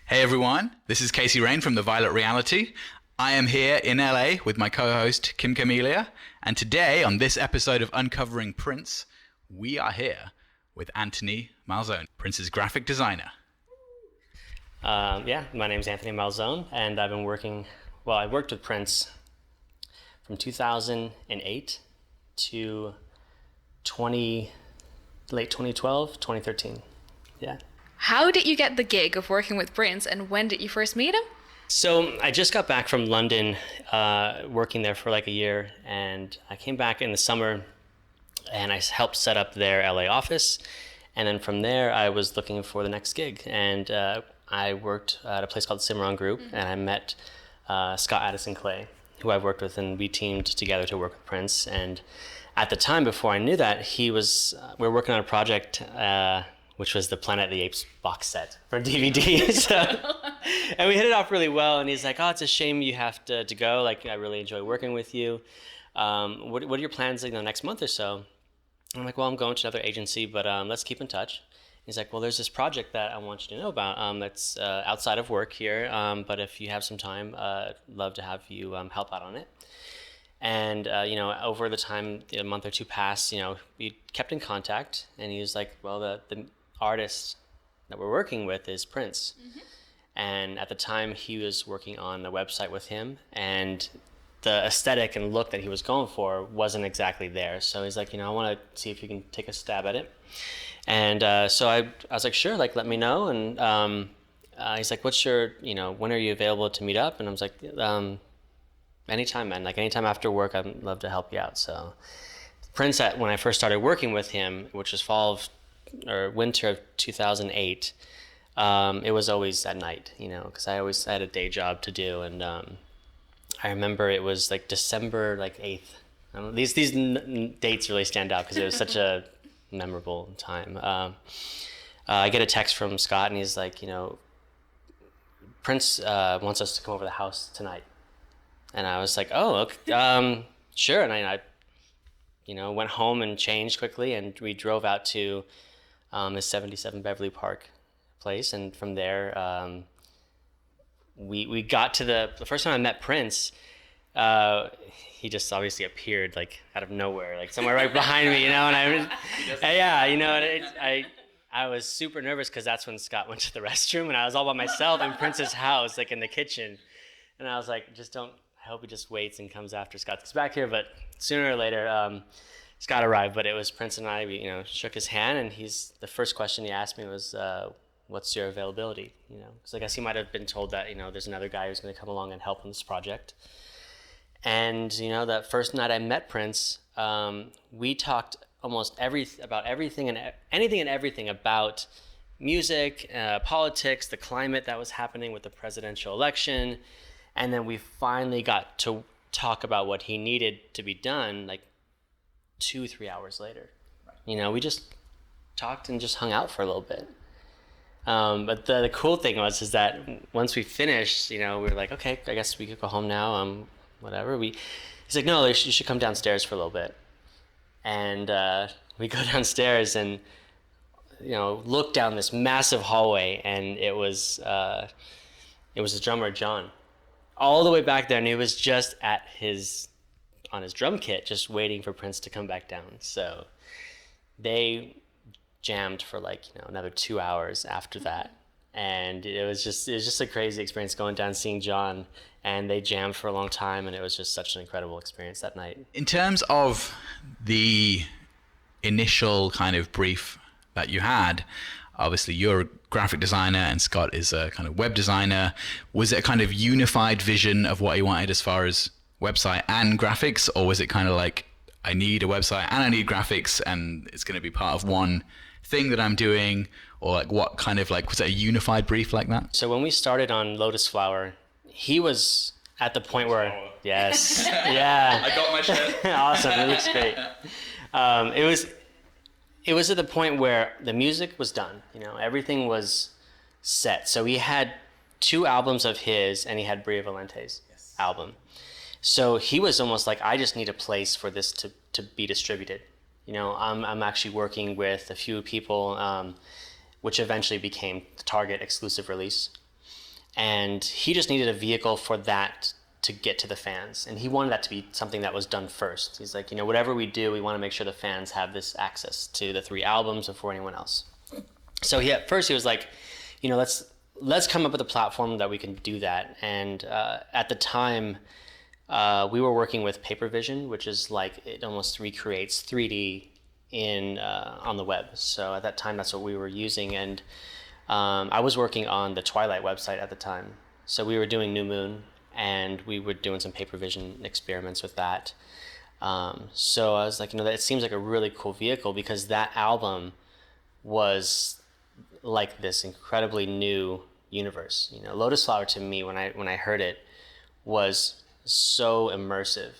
Hey everyone, this is Casey Rain from The Violet Reality. I am here in LA with my co-host Kim Camelia, and today on this episode of Uncovering Prince, we are here with Anthony Malzone, Prince's graphic designer. My name's Anthony Malzone, and I've been I worked with Prince from 2008 to late 2012, 2013. Yeah. How did you get the gig of working with Prince, and when did you first meet him? So I just got back from London, working there for like a year, and I came back in the summer, and I helped set up their LA office, and then from there I was looking for the next gig, and I worked at a place called Cimarron Group, and I met Scott Addison Clay, who I've worked with, and we teamed together to work with Prince. And at the time, before I knew that, we were working on a project which was the Planet of the Apes box set for DVD. And we hit it off really well. And he's like, "Oh, it's a shame you have to go. Like, I really enjoy working with you. What are your plans, next month or so?" And I'm like, "Well, I'm going to another agency, but let's keep in touch." He's like, "Well, there's this project that I want you to know about that's outside of work here, but if you have some time, love to have you help out on it." And, over the time, a month or two passed, we kept in contact, and he was like, "Well, the artist that we're working with is Prince." Mm-hmm. And at the time, he was working on a website with him, and the aesthetic and look that he was going for wasn't exactly there. So he's like, I want to see if you can take a stab at it. And so I was like, "Sure, let me know." And he's like, "What's your, when are you available to meet up?" And I was like, "Anytime, man. Anytime after work, I'd love to help you out." So Prince, when I first started working with him, which was winter of 2008, it was always at night, because I always had a day job to do. And I remember it was December 8th. These dates really stand out because it was such a memorable time. I get a text from Scott, and he's like, "Prince wants us to come over to the house tonight." And I was like, "Oh, okay, sure." And I went home and changed quickly, and we drove out to the 77 Beverly Park place. And from there, we got to the first time I met Prince. He just obviously appeared out of nowhere, somewhere right behind me, and I was super nervous because that's when Scott went to the restroom, and I was all by myself in Prince's house, in the kitchen. And I was like, I hope he just waits and comes after Scott gets back here. But sooner or later, Scott arrived. But it was Prince and I. We, shook his hand, and the first question he asked me was, "What's your availability?" Because I guess he might have been told that there's another guy who's going to come along and help on this project. And that first night I met Prince, we talked about everything and anything and everything about music, politics, the climate that was happening with the presidential election. And then we finally got to talk about what he needed to be done 2-3 hours later. Right. We just talked and just hung out for a little bit. But the cool thing is that once we finished, we were like, "Okay, I guess we could go home now, whatever." He's like, "No, you should come downstairs for a little bit." And we go downstairs and, look down this massive hallway, and it was the drummer, John, all the way back there, and he was just on his drum kit, just waiting for Prince to come back down. So they jammed for another 2 hours after that, and it was just a crazy experience going down, seeing John, and they jammed for a long time, and it was just such an incredible experience that night. In terms of the initial kind of brief that you had, obviously you're a graphic designer and Scott is a kind of web designer. Was it a kind of unified vision of what he wanted as far as website and graphics, or was it kind of I need a website and I need graphics and it's going to be part of one thing that I'm doing? Or what kind of was it a unified brief like that? So when we started on Lotusflower, he was at the point where, yes, yeah. I got my shirt. Awesome, it looks great. It was at the point where the music was done, everything was set. So he had 2 albums of his, and he had Bria Valente's album. So he was almost like, I just need a place for this to be distributed. I'm actually working with a few people, which eventually became the Target exclusive release. And he just needed a vehicle for that to get to the fans. And he wanted that to be something that was done first. He's like, whatever we do, we want to make sure the fans have this access to the 3 albums before anyone else. So at first he was like, let's come up with a platform that we can do that. And at the time, we were working with Paper Vision, which is like, it almost recreates 3D on the web. So at that time, that's what we were using. And I was working on the Twilight website at the time. So we were doing New Moon, and we were doing some Paper Vision experiments with that. So I was like, it seems like a really cool vehicle, because that album was like this incredibly new universe. Lotusflower, to me, when I heard it, was so immersive,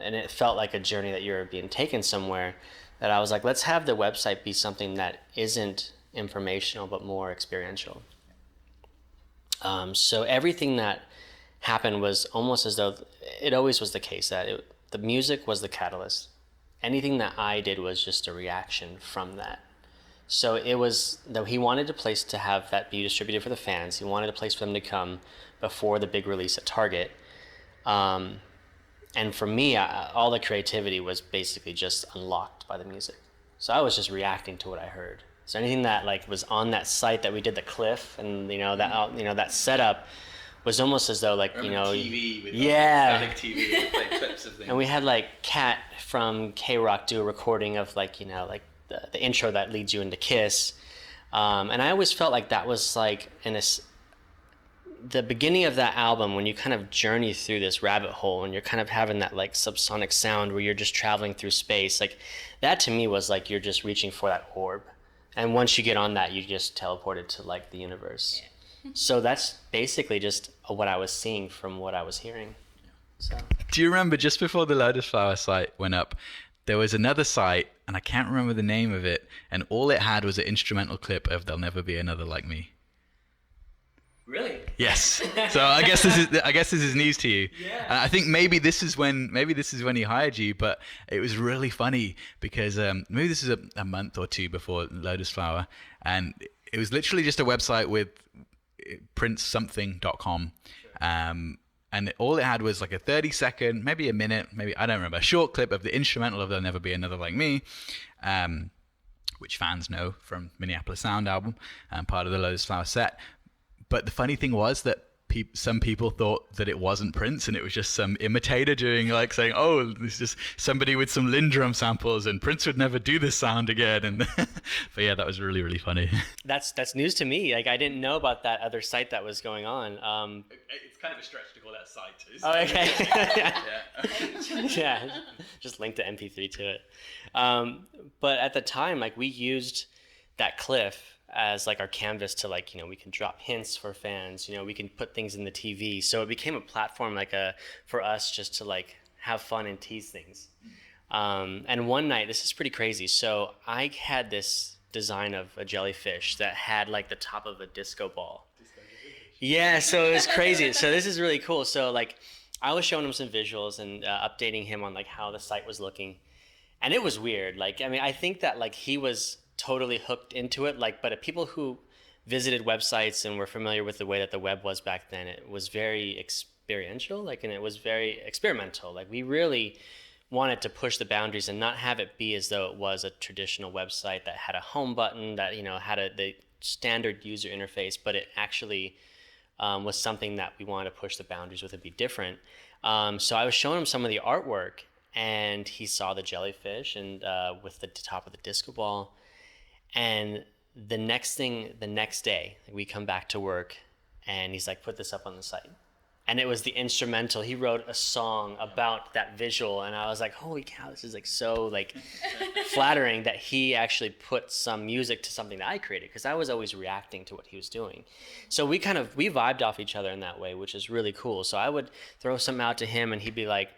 and it felt like a journey that you were being taken somewhere, that I was like, let's have the website be something that isn't informational but more experiential. So everything that happened was almost as though it always was the case, that the music was the catalyst. Anything that I did was just a reaction from that. So it was that he wanted a place to have that be distributed for the fans. He wanted a place for them to come before the big release at Target. And for me, all the creativity was basically just unlocked by the music. So I was just reacting to what I heard. So anything that like was on that site that we did the cliff, and that setup was almost as though like TV with static TV with like clips of things. And we had like Kat from K-Rock do a recording of like the intro that leads you into Kiss, and I always felt like that was like the beginning of that album, when you kind of journey through this rabbit hole and you're kind of having that like subsonic sound where you're just traveling through space, like that to me was like you're just reaching for that orb, and once you get on that, you just teleported to like the universe. So that's basically just what I was seeing from what I was hearing. So do you remember, just before the Lotusflower site went up, there was another site, and I can't remember the name of it, and all it had was an instrumental clip of "There'll Never Be Another Like Me"? Really? Yes. So I guess this is news to you. Yeah. And I think maybe this is when he hired you, but it was really funny because maybe this is a month or two before Lotusflower, and it was literally just a website with printsomething.com. And all it had was like a 30-second, maybe a minute, maybe, I don't remember, a short clip of the instrumental of "There'll Never Be Another Like Me," which fans know from Minneapolis Sound album, and part of the Lotusflower set. But the funny thing was that some people thought that it wasn't Prince, and it was just some imitator doing like saying, "Oh, this is just somebody with some Lindrum samples, and Prince would never do this sound again." And but yeah, that was really, really funny. That's news to me. Like I didn't know about that other site that was going on. It's kind of a stretch to call that site. Oh, okay. Yeah. Yeah, just link the MP3 to it. But at the time, like we used that cliff as like our canvas to like, we can drop hints for fans, we can put things in the TV. So it became a platform like for us just to like have fun and tease things. And one night, this is pretty crazy. So I had this design of a jellyfish that had like the top of a disco ball. Yeah, so it was crazy. So this is really cool. So like I was showing him some visuals and updating him on like how the site was looking. And it was weird. Like, I mean, I think that like he was totally hooked into it. Like, but people who visited websites and were familiar with the way that the web was back then, it was very experiential, like, and it was very experimental. Like, we really wanted to push the boundaries and not have it be as though it was a traditional website that had a home button that, had the standard user interface, but it actually was something that we wanted to push the boundaries with and be different. So I was showing him some of the artwork, and he saw the jellyfish and with the top of the disco ball. And the next day, we come back to work, and he's like, put this up on the site. And it was the instrumental. He wrote a song about that visual, and I was like, holy cow, this is like so like flattering that he actually put some music to something that I created, because I was always reacting to what he was doing. So we vibed off each other in that way, which is really cool. So I would throw something out to him, and he'd be like,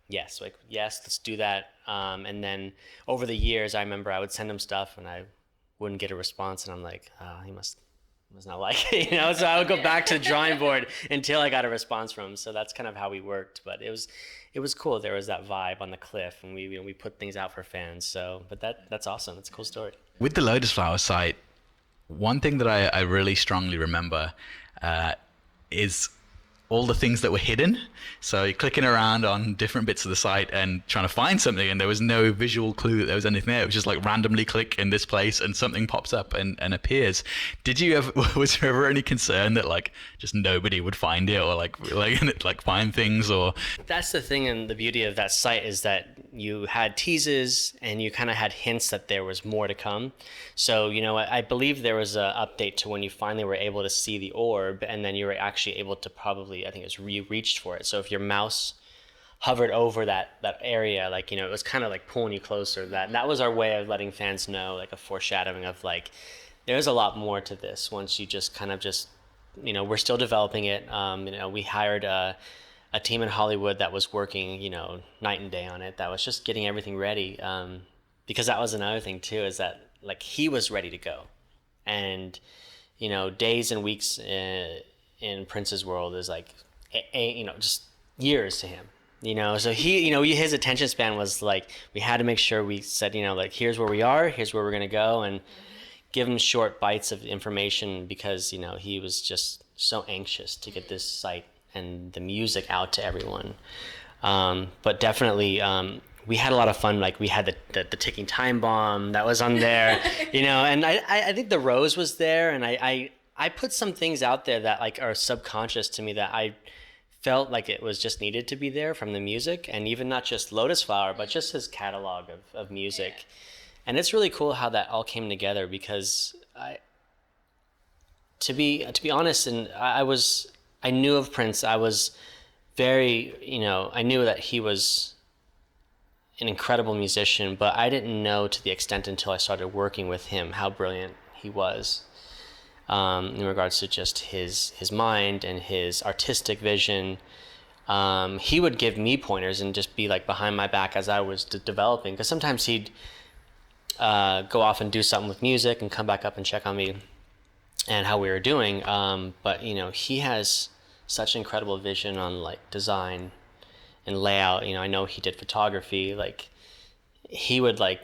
yes, let's do that. And then over the years, I remember I would send him stuff, and I wouldn't get a response, and I'm like, oh, he must not like it, So I would go back to the drawing board until I got a response from him. So that's kind of how we worked. But it was cool. There was that vibe on the cliff, and we put things out for fans. So, but that's awesome. That's a cool story. With the Lotusflower site, one thing that I really strongly remember is all the things that were hidden. So you're clicking around on different bits of the site and trying to find something, and there was no visual clue that there was anything there. It was just like randomly click in this place and something pops up and appears. Did you ever, was there ever any concern that like just nobody would find it, or like find things? Or That's the thing, and the beauty of that site is that you had teases and you kind of had hints that there was more to come. So, I believe there was an update to when you finally were able to see the orb, and then you were actually able to probably, I think it was reached for it. So if your mouse hovered over that area, like, it was kind of like pulling you closer. That was our way of letting fans know, like a foreshadowing of like, there's a lot more to this once you just kind of we're still developing it. We hired a team in Hollywood that was working, night and day on it, that was just getting everything ready. Because that was another thing too, is that like he was ready to go. And, days and weeks in Prince's world is like, just years to him. So he, his attention span was like, we had to make sure we said, like, here's where we are, here's where we're going to go, and give him short bites of information because, he was just so anxious to get this site and the music out to everyone. But definitely, we had a lot of fun. Like we had the ticking time bomb that was on there, and I think the rose was there, and I put some things out there that like are subconscious to me that I felt like it was just needed to be there from the music, and even not just Lotusflower, but just his catalog of music. Yeah. And it's really cool how that all came together because to be honest, and I knew of Prince. I was very, I knew that he was an incredible musician, but I didn't know to the extent until I started working with him how brilliant he was. In regards to just his mind and his artistic vision. He would give me pointers and just be like behind my back as I was developing, because sometimes he'd go off and do something with music and come back up and check on me and how we were doing. But he has such incredible vision on like design and layout. I know he did photography. Like he would like,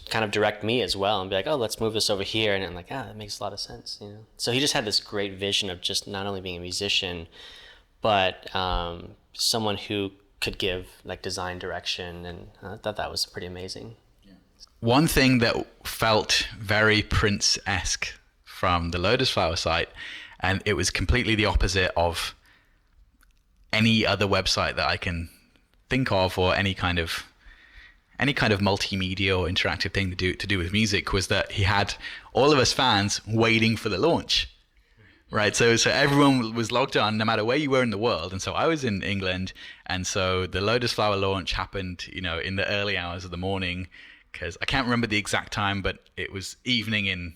kind of direct me as well and be like, oh, let's move this over here. And I'm like, that makes a lot of sense. So he just had this great vision of just not only being a musician, but someone who could give like design direction. And I thought that was pretty amazing. One thing that felt very Prince-esque from the Lotusflower site, and it was completely the opposite of any other website that I can think of, or any kind of multimedia or interactive thing to do with music, was that he had all of us fans waiting for the launch, right? So everyone was logged on no matter where you were in the world. And so I was in England, and so the Lotusflower launch happened, in the early hours of the morning, because I can't remember the exact time, but it was evening in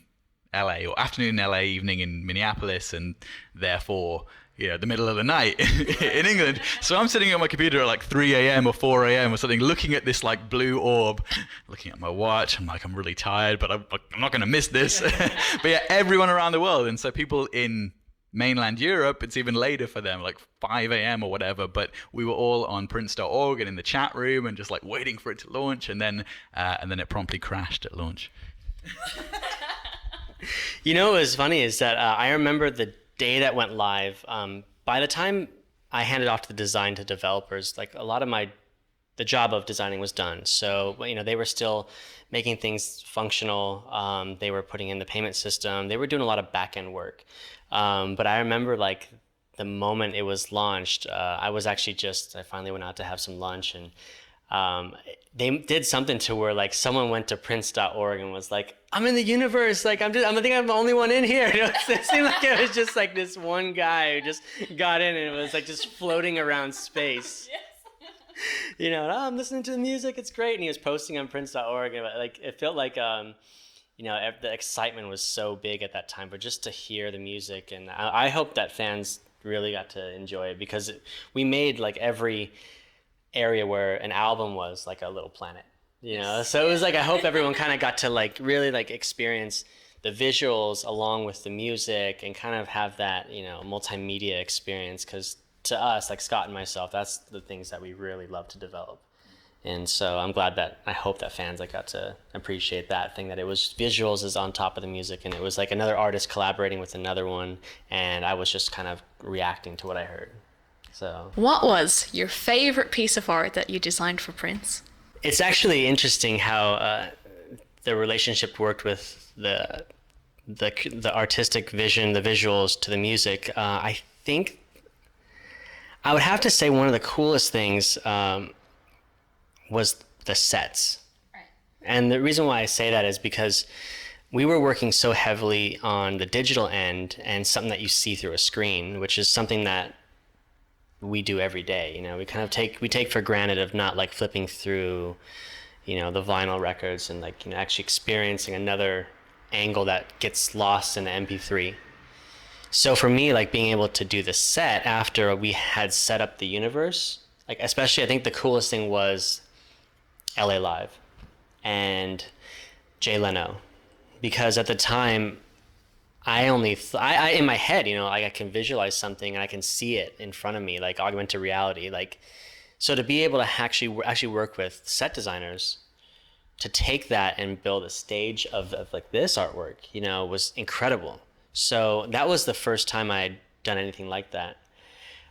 LA, or afternoon in LA, evening in Minneapolis, and therefore the middle of the night in England. So I'm sitting on my computer at like 3 a.m. or 4 a.m. or something, looking at this like blue orb, looking at my watch. I'm like, I'm really tired, but I'm not going to miss this. But yeah, everyone around the world. And so people in mainland Europe, it's even later for them, like 5 a.m. or whatever. But we were all on Prince.org and in the chat room and just like waiting for it to launch. And then it promptly crashed at launch. What was funny is that I remember the day that went live. By the time I handed off the design to developers, like a lot of the job of designing was done. So they were still making things functional. They were putting in the payment system. They were doing a lot of back end work. But I remember like the moment it was launched, I finally went out to have some lunch, and they did something to where like someone went to prince.org and was like, I'm in the universe. Like I think I'm the only one in here. It seemed like it was just like this one guy who just got in and it was like just floating around space. Yes. I'm listening to the music. It's great. And he was posting on prince.org. And like, it felt like, the excitement was so big at that time, but just to hear the music. And I hope that fans really got to enjoy it, because we made like every area where an album was like a little planet, so it was like, I hope everyone kind of got to like really like experience the visuals along with the music and kind of have that multimedia experience, because to us, like Scott and myself, that's the things that we really love to develop. And so I'm glad that I hope that fans like got to appreciate that thing, that it was visuals is on top of the music, and it was like another artist collaborating with another one, and I was just kind of reacting to what I heard. So What was your favorite piece of art that you designed for Prince? it's actually interesting how the relationship worked with the artistic vision, the visuals to the music. I think I would have to say one of the coolest things was the sets. Right. And the reason why I say that is because we were working so heavily on the digital end and something that you see through a screen, which is something that we do every day. You know, we kind of take for granted of not like flipping through, you know, the vinyl records and like, you know, actually experiencing another angle that gets lost in the MP3. So for me, like being able to do the set after we had set up the universe, like especially I think the coolest thing was LA Live and Jay Leno, because at the time I only I in my head, you know, like I can visualize something and I can see it in front of me, like augmented reality. Like, so to be able to actually work with set designers to take that and build a stage of like this artwork, you know, was incredible. So that was the first time I had done anything like that.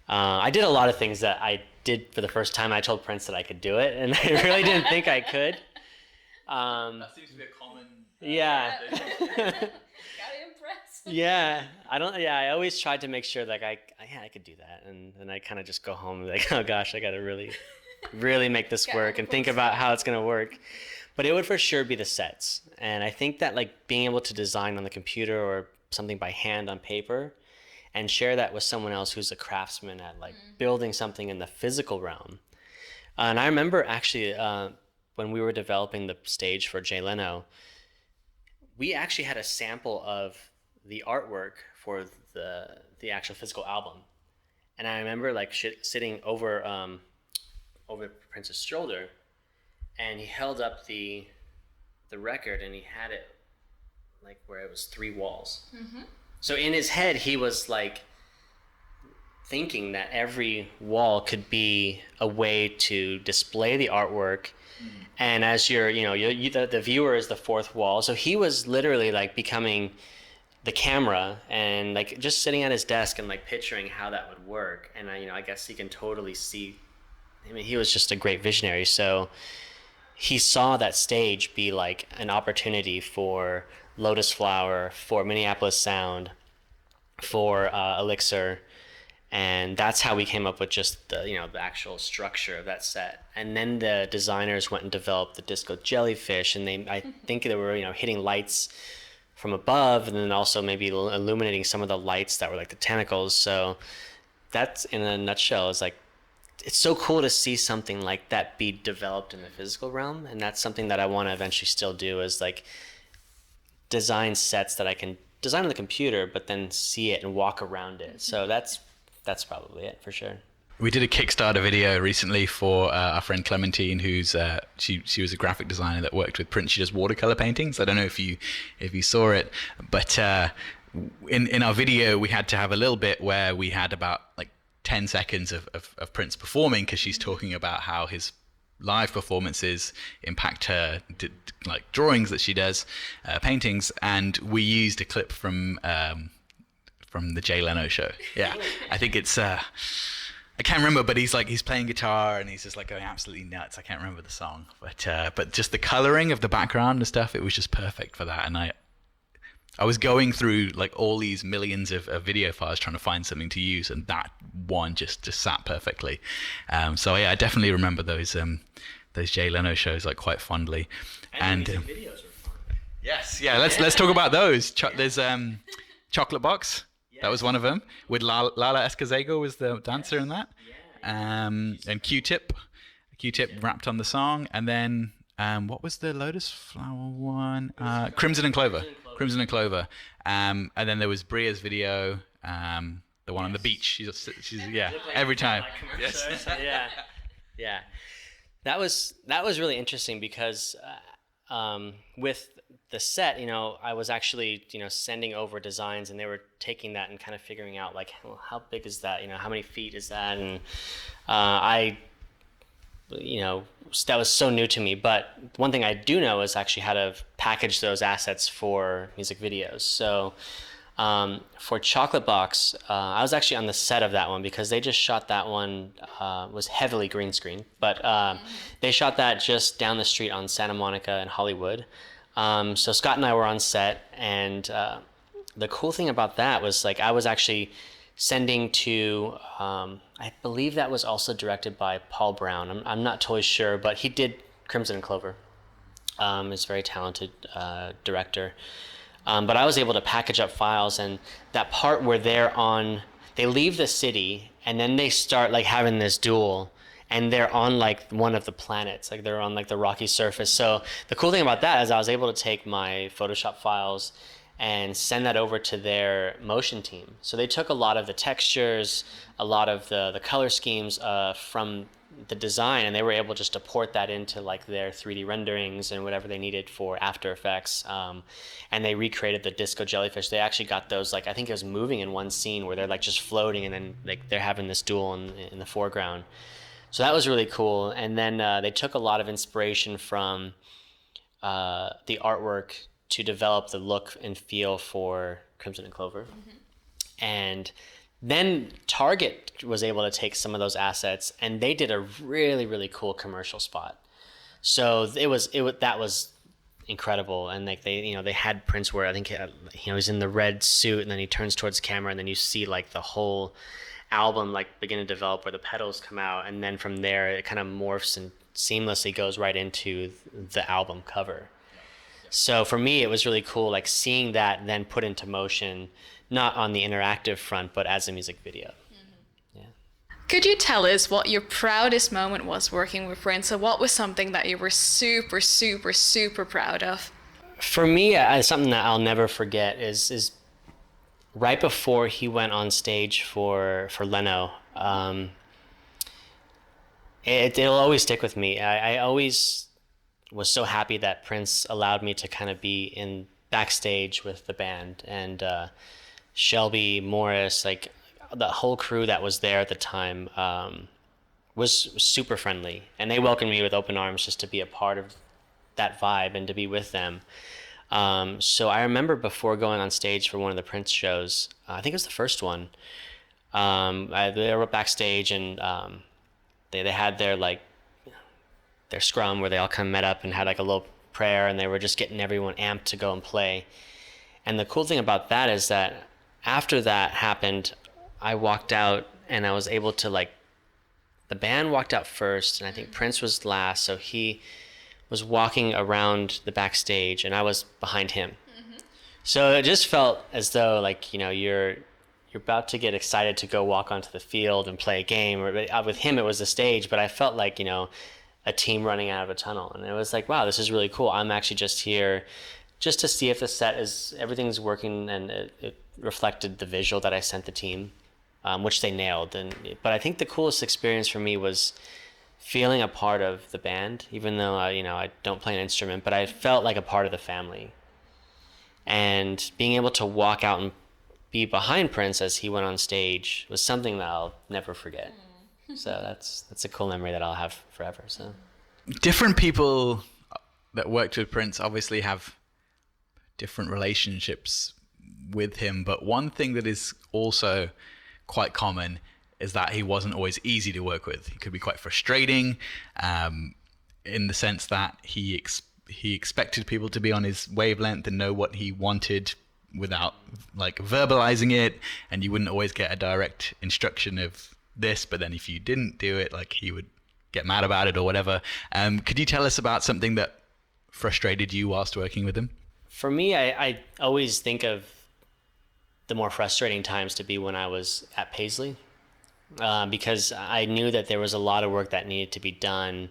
I did a lot of things that I did for the first time. I told Prince that I could do it, and I really didn't think I could. That seems to be a common. Yeah. Gotta impress. Yeah, I always tried to make sure like I could do that, and then I kind of just go home and be like, oh gosh, I gotta really make this work and think about how it's gonna work. But it would for sure be the sets, and I think that like being able to design on the computer or something by hand on paper and share that with someone else who's a craftsman at like building something in the physical realm. And I remember actually when we were developing the stage for Jay Leno, we actually had a sample of the artwork for the actual physical album. And I remember like sitting over Prince's shoulder, and he held up the record and he had it like where it was 3 walls. Mm-hmm. So in his head, he was like thinking that every wall could be a way to display the artwork. And as the viewer is the 4th wall. So he was literally like becoming the camera and like just sitting at his desk and like picturing how that would work. And I guess he can totally see. I mean, he was just a great visionary. So he saw that stage be like an opportunity for Lotusflower, for Minneapolis Sound, for Elixir, and that's how we came up with just the actual structure of that set. And then the designers went and developed the disco jellyfish, and I think they were hitting lights from above, and then also maybe illuminating some of the lights that were like the tentacles. So that's in a nutshell is like, it's so cool to see something like that be developed in the physical realm, and that's something that I want to eventually still do is like design sets that I can design on the computer, but then see it and walk around it. So that's probably it for sure. We did a Kickstarter video recently for our friend Clementine, who's she was a graphic designer that worked with Prince. She does watercolor paintings. I don't know if you saw it, but in our video we had to have a little bit where we had about like 10 seconds of Prince performing, because she's talking about how his live performances impact her like drawings that she does, paintings, and we used a clip from the Jay Leno show. Yeah, I think it's I can't remember, but he's playing guitar and he's just like going absolutely nuts. I can't remember the song, but just the coloring of the background and stuff, it was just perfect for that. And I was going through like all these millions of video files trying to find something to use, and that one just sat perfectly. So yeah, I definitely remember those Jay Leno shows like quite fondly. And the music videos are fun. Yes, yeah. Let's talk about those. There's Chocolate Box. Yes. That was one of them. With Lala Escazego was the dancer in that. Yeah. And Q-Tip rapped on the song, and then what was the Lotusflower one? Crimson and Clover. Crimson and Clover. And then there was Bria's video, the one on the beach. She's every time. Yes. Yeah. That was really interesting because with the set, I was actually sending over designs, and they were taking that and kind of figuring out like, well, how big is that? How many feet is that? And I that was so new to me. But one thing I do know is actually how to package those assets for music videos. So for Chocolate Box, I was actually on the set of that one because they just shot that one, was heavily green screen, but they shot that just down the street on Santa Monica and Hollywood. So Scott and I were on set, and the cool thing about that was like I was actually sending to, I believe that was also directed by Paul Brown. I'm not totally sure, but he did Crimson and Clover. He's a very talented director. But I was able to package up files, and that part where they leave the city and then they start like having this duel, and they're on like one of the planets, like they're on like the rocky surface. So the cool thing about that is I was able to take my Photoshop files and send that over to their motion team. So they took a lot of the textures, a lot of the color schemes from the design, and they were able just to port that into like their 3D renderings and whatever they needed for After Effects. And they recreated the disco jellyfish. They actually got those, like I think it was moving in one scene where they're like just floating, and then like they're having this duel in the foreground. So that was really cool. And then they took a lot of inspiration from the artwork to develop the look and feel for Crimson and Clover. And then Target was able to take some of those assets, and they did a really, really cool commercial spot. So that was incredible. And like they had Prince where I think he's in the red suit, and then he turns towards camera, and then you see like the whole album like begin to develop where the petals come out, and then from there it kind of morphs and seamlessly goes right into the album cover. So for me, it was really cool, like seeing that then put into motion, not on the interactive front, but as a music video. Yeah. Could you tell us what your proudest moment was working with Prince? So what was something that you were super, super, super proud of? For me, something that I'll never forget is right before he went on stage for Leno. It'll always stick with me. I always was so happy that Prince allowed me to kind of be in backstage with the band, and Shelby, Morris, like the whole crew that was there at the time was super friendly, and they welcomed me with open arms just to be a part of that vibe and to be with them. So I remember before going on stage for one of the Prince shows, I think it was the first one, they were backstage, and they had their scrum where they all kind of met up and had like a little prayer, and they were just getting everyone amped to go and play. And the cool thing about that is that after that happened, I walked out, and I was able to the band walked out first, and I think Prince was last, so he was walking around the backstage, and I was behind him. So it just felt as though you're about to get excited to go walk onto the field and play a game. Or with him, it was the stage, but I felt like a team running out of a tunnel, and it was like, wow, this is really cool. I'm actually just here just to see if the set everything's working, and it reflected the visual that I sent the team, which they nailed. But I think the coolest experience for me was feeling a part of the band, even though I don't play an instrument, but I felt like a part of the family. And being able to walk out and be behind Prince as he went on stage was something that I'll never forget. So that's a cool memory that I'll have forever. So different people that worked with Prince obviously have different relationships with him, but one thing that is also quite common is that he wasn't always easy to work with. He could be quite frustrating, in the sense that he expected people to be on his wavelength and know what he wanted without verbalizing it, and you wouldn't always get a direct instruction of this, but then if you didn't do it, he would get mad about it or whatever. Could you tell us about something that frustrated you whilst working with him? For me, I always think of the more frustrating times to be when I was at Paisley, because I knew that there was a lot of work that needed to be done,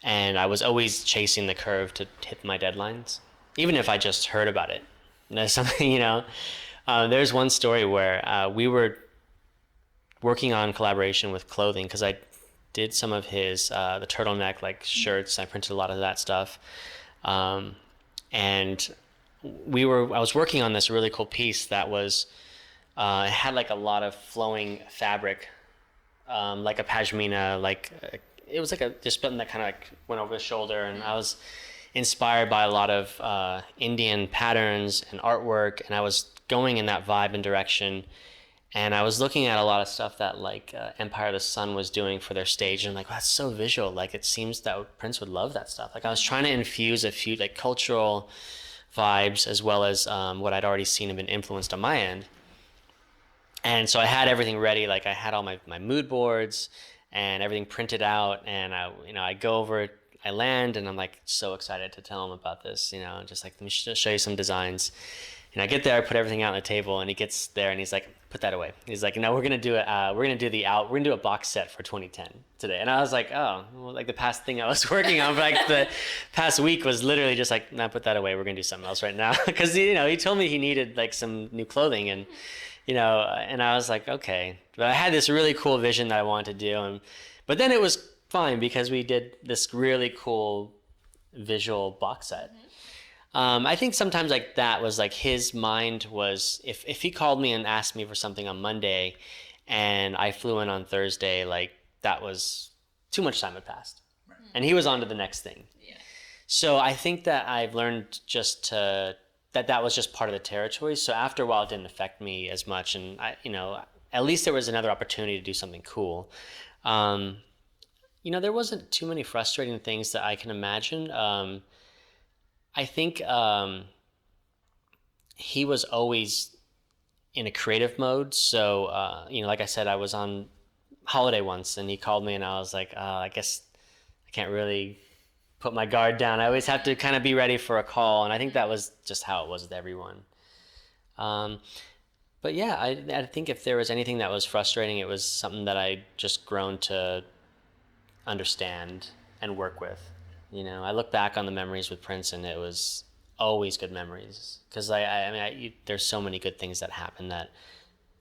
and I was always chasing the curve to hit my deadlines, even if I just heard about it. That's something, there's one story where we were working on collaboration with clothing, because I did some of his the turtleneck shirts. I printed a lot of that stuff, and I was working on this really cool piece that was it had a lot of flowing fabric, like a pashmina, it was like just something that kind of like went over the shoulder, and I was inspired by a lot of Indian patterns and artwork, and I was going in that vibe and direction. And I was looking at a lot of stuff that like Empire of the Sun was doing for their stage, and I'm like, wow, that's so visual. Like it seems that Prince would love that stuff. Like I was trying to infuse a few like cultural vibes as well as what I'd already seen and been influenced on my end. And so I had everything ready. Like I had all my mood boards and everything printed out, and I go over, I land, and I'm like so excited to tell him about this, just like, let me show you some designs. And I get there, I put everything out on the table, and he gets there and he's like, put that away. He's like, no, we're gonna do it. We're gonna do a box set for 2010 today. And I was like, oh, well, like the past thing I was working on for like the past week was literally just like, no, put that away. We're gonna do something else right now. Because he told me he needed like some new clothing, and and I was like, okay. But I had this really cool vision that I wanted to do, but then it was fine because we did this really cool visual box set. I think sometimes like that was like his mind was, if he called me and asked me for something on Monday and I flew in on Thursday, like that was too much time had passed. Right. And he was on to the next thing. Yeah. So I think that I've learned that was just part of the territory. So after a while it didn't affect me as much, and at least there was another opportunity to do something cool. There wasn't too many frustrating things that I can imagine. I think he was always in a creative mode. So, like I said, I was on holiday once and he called me and I was like, I guess I can't really put my guard down. I always have to kind of be ready for a call. And I think that was just how it was with everyone. But yeah, I think if there was anything that was frustrating, it was something that I just grown to understand and work with. I look back on the memories with Prince, and it was always good memories. Because there's so many good things that happen that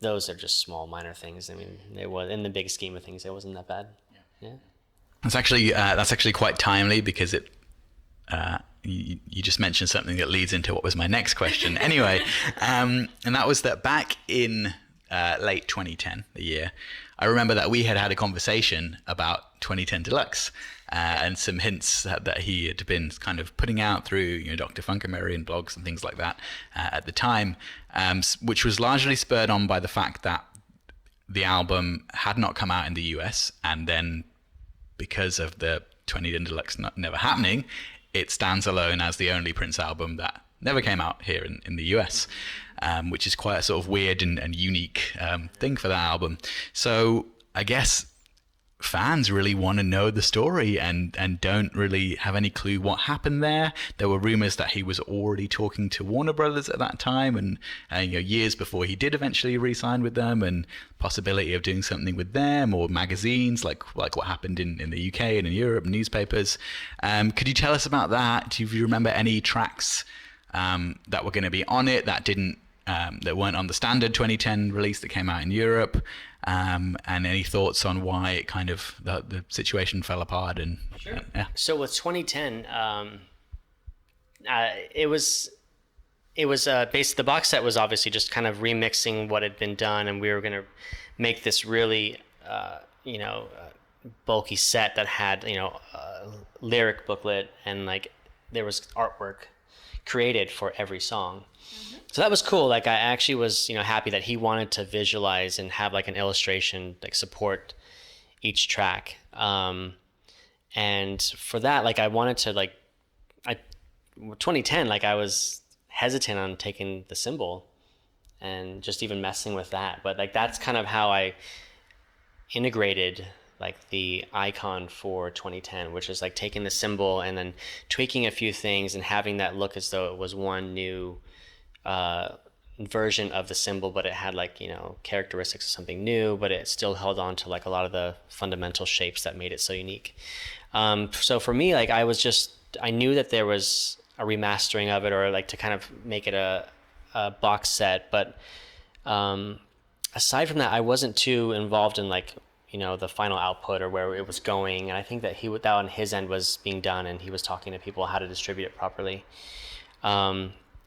those are just small, minor things. I mean, it was in the big scheme of things, it wasn't that bad. Yeah. That's actually quite timely because you just mentioned something that leads into what was my next question. Anyway, and that was that back in late 2010, the year, I remember that we had a conversation about 2010 Deluxe. And some hints that he had been kind of putting out through, Dr. Funkamary and blogs and things like that at the time, which was largely spurred on by the fact that the album had not come out in the US, and then because of the 2010 Deluxe never happening, it stands alone as the only Prince album that never came out here in the US, which is quite a sort of weird and unique thing for that album. So I guess fans really want to know the story and don't really have any clue what happened there. There were rumors that he was already talking to Warner Brothers at that time, and years before he did eventually re-sign with them, and possibility of doing something with them or magazines like what happened in the UK and in Europe, newspapers. Could you tell us about that? Do you remember any tracks that were going to be on it that didn't that weren't on the standard 2010 release that came out in Europe? And any thoughts on why it kind of the situation fell apart? And sure. Yeah. So with 2010, it was basically the box set was obviously just kind of remixing what had been done, and we were going to make this really bulky set that had lyric booklet, and like there was artwork created for every song. So that was cool. Like I actually was, happy that he wanted to visualize and have like an illustration, like support each track. And for that, like I wanted to 2010, like I was hesitant on taking the symbol and just even messing with that. But like, that's kind of how I integrated like the icon for 2010, which is like taking the symbol and then tweaking a few things and having that look as though it was one new version of the symbol, but it had like characteristics of something new, but it still held on to like a lot of the fundamental shapes that made it so unique. So for me, like I knew that there was a remastering of it, or like to kind of make it a box set, but aside from that, I wasn't too involved in like the final output or where it was going, and I think that that on his end was being done, and he was talking to people how to distribute it properly.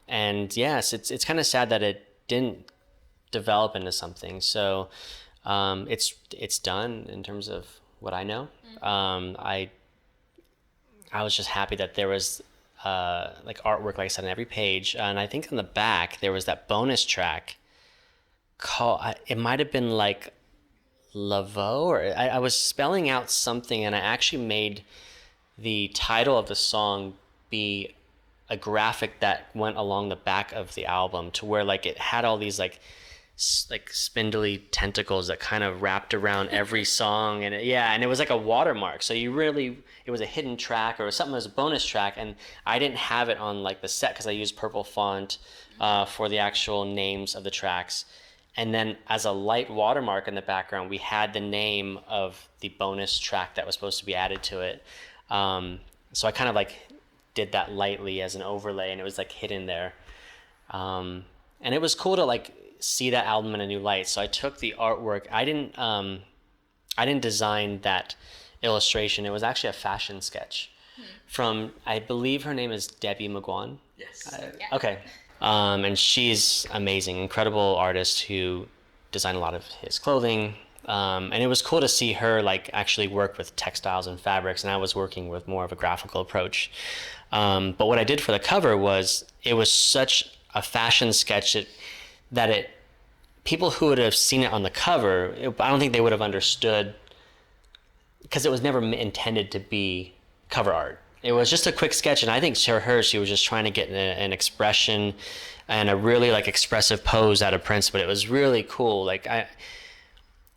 And yes, it's kind of sad that it didn't develop into something. So it's done in terms of what I know. I was just happy that there was like artwork, like I said, on every page. And I think on the back there was that bonus track called, it might have been like Laveau, or I was spelling out something, and I actually made the title of the song be a graphic that went along the back of the album, to where like it had all these like spindly tentacles that kind of wrapped around every song, and and it was like a watermark. So it was a hidden track or something, as a bonus track, and I didn't have it on like the set because I used purple font for the actual names of the tracks. And then as a light watermark in the background, we had the name of the bonus track that was supposed to be added to it. So I kind of like did that lightly as an overlay, and it was like hidden there. And it was cool to like see that album in a new light. So I took the artwork. I didn't design that illustration. It was actually a fashion sketch from, I believe her name is Debbie McGuan. Yes. Okay. And she's amazing, incredible artist who designed a lot of his clothing. And it was cool to see her like actually work with textiles and fabrics, and I was working with more of a graphical approach. But what I did for the cover was, it was such a fashion sketch that people who would have seen it on the cover, I don't think they would have understood, because it was never intended to be cover art. It was just a quick sketch, and I think she was just trying to get an expression and a really like expressive pose out of Prince. But it was really cool. Like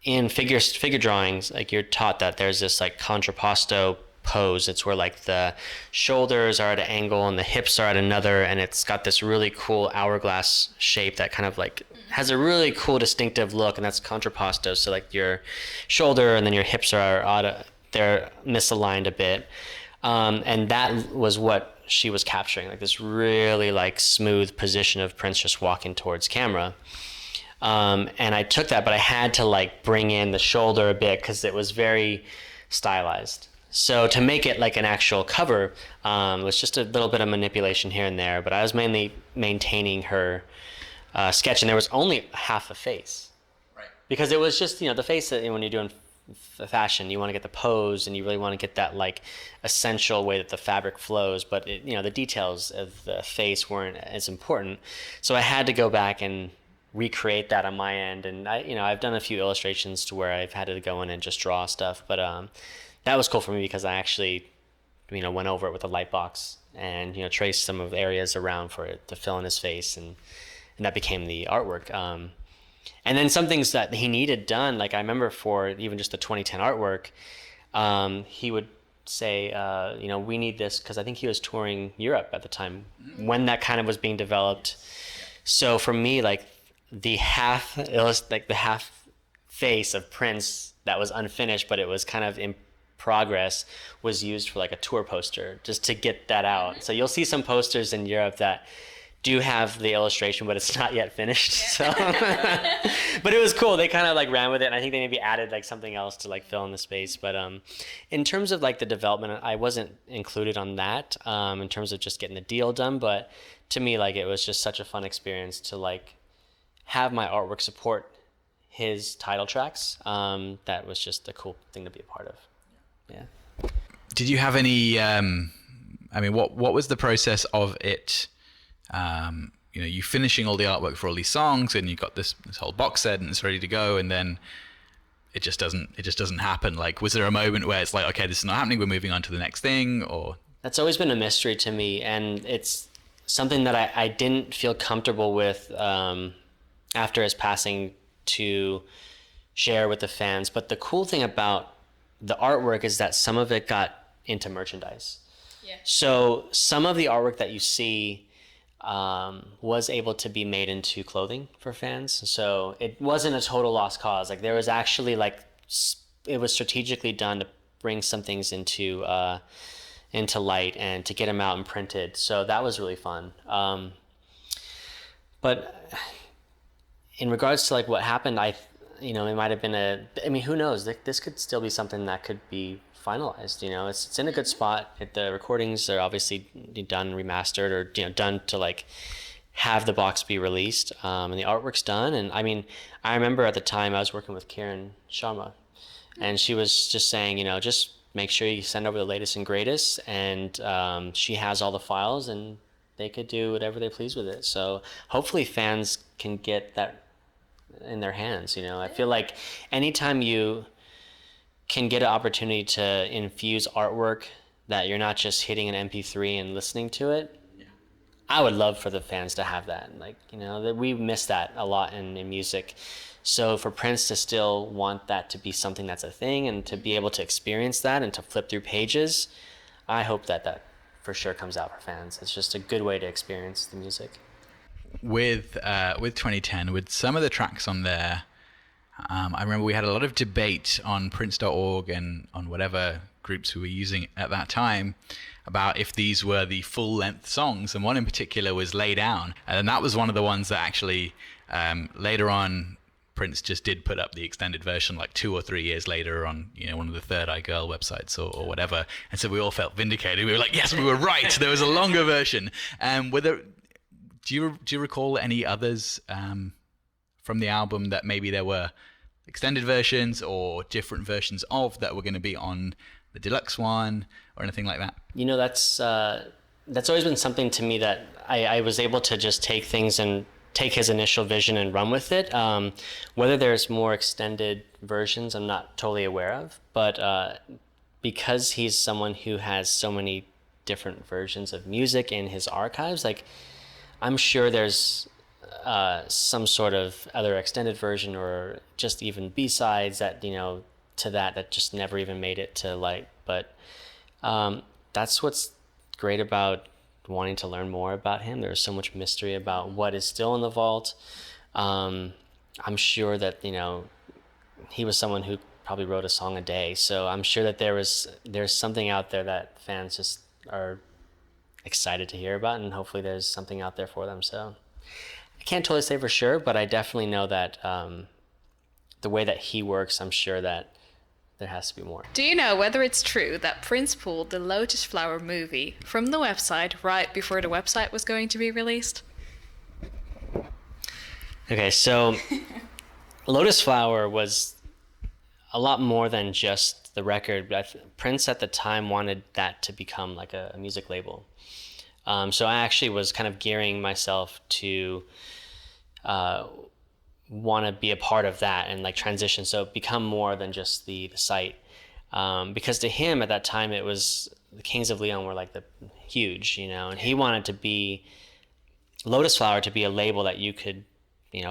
in figure drawings, like you're taught that there's this like contrapposto pose. It's where like the shoulders are at an angle and the hips are at another, and it's got this really cool hourglass shape that kind of like has a really cool distinctive look, and that's contrapposto. So like your shoulder and then your hips they're misaligned a bit. And that was what she was capturing, like this really like smooth position of Prince just walking towards camera. And I took that, but I had to like bring in the shoulder a bit because it was very stylized. So to make it like an actual cover was just a little bit of manipulation here and there, but I was mainly maintaining her sketch, and there was only half a face. Right. Because it was just, the face that when you're doing fashion, you want to get the pose, and you really want to get that like essential way that the fabric flows, but the details of the face weren't as important. So I had to go back and recreate that on my end, and I've done a few illustrations to where I've had to go in and just draw stuff, but that was cool for me because I actually went over it with a light box and traced some of the areas around for it to fill in his face, and that became the artwork. And then some things that he needed done, like I remember for even just the 2010 artwork, he would say, we need this, because I think he was touring Europe at the time when that kind of was being developed. So for me, like the half face of Prince that was unfinished, but it was kind of in progress, was used for like a tour poster, just to get that out. So you'll see some posters in Europe that do have the illustration, but it's not yet finished. So, but it was cool. They kind of like ran with it, and I think they maybe added like something else to like fill in the space. But in terms of like the development, I wasn't included on that in terms of just getting the deal done. But to me, like it was just such a fun experience to like have my artwork support his title tracks. That was just a cool thing to be a part of. Yeah. Did you have any? What was the process of it? You finishing all the artwork for all these songs, and you got this whole box set and it's ready to go, and then it just doesn't happen. Like, was there a moment where it's like, okay, this is not happening, we're moving on to the next thing? Or that's always been a mystery to me, and it's something that I didn't feel comfortable with after his passing to share with the fans. But the cool thing about the artwork is that some of it got into merchandise. Yeah. So some of the artwork that you see was able to be made into clothing for fans. So it wasn't a total lost cause. Like there was actually it was strategically done to bring some things into light and to get them out and printed. So that was really fun. But in regards to like what happened, it might have been who knows? This could still be something that could be finalized. It's in a good spot. The recordings are obviously done, remastered, or done to like have the box be released, and the artwork's done. And I remember at the time I was working with Kiran Sharma, And she was just saying, just make sure you send over the latest and greatest. And she has all the files, and they could do whatever they please with it. So hopefully fans can get that in their hands. I feel like anytime you can get an opportunity to infuse artwork that you're not just hitting an MP3 and listening to it, I would love for the fans to have that. That we miss that a lot in music. So for Prince to still want that to be something that's a thing and to be able to experience that and to flip through pages, I hope that for sure comes out for fans. It's just a good way to experience the music. With 2010, with some of the tracks on there, I remember we had a lot of debate on Prince.org and on whatever groups we were using at that time about if these were the full-length songs, and one in particular was Lay Down, and that was one of the ones that actually later on Prince just did put up the extended version like 2 or 3 years later on one of the Third Eye Girl websites or whatever, and so we all felt vindicated. We were like, yes, we were right, there was a longer version. Do you recall any others from the album that maybe there were extended versions or different versions of that were going to be on the deluxe one or anything like that? That's always been something to me that I was able to just take things and take his initial vision and run with it. Whether there's more extended versions, I'm not totally aware of, but because he's someone who has so many different versions of music in his archives, I'm sure there's some sort of other extended version or just even B-sides that, to that just never even made it to light. But that's what's great about wanting to learn more about him. There's so much mystery about what is still in the vault. I'm sure that, he was someone who probably wrote a song a day. So I'm sure that there's something out there that fans just are excited to hear about, and hopefully there's something out there for them. So I can't totally say for sure, but I definitely know that the way that he works, I'm sure that there has to be more. Do you know whether it's true that Prince pulled the Lotusflower movie from the website right before the website was going to be released? Okay, so Lotusflower was a lot more than just the record. Prince at the time wanted that to become like a music label. So I actually was kind of gearing myself to want to be a part of that and transition, so become more than just the site, because to him at that time it was the Kings of Leon were the huge, and he wanted to be Lotusflower to be a label that you could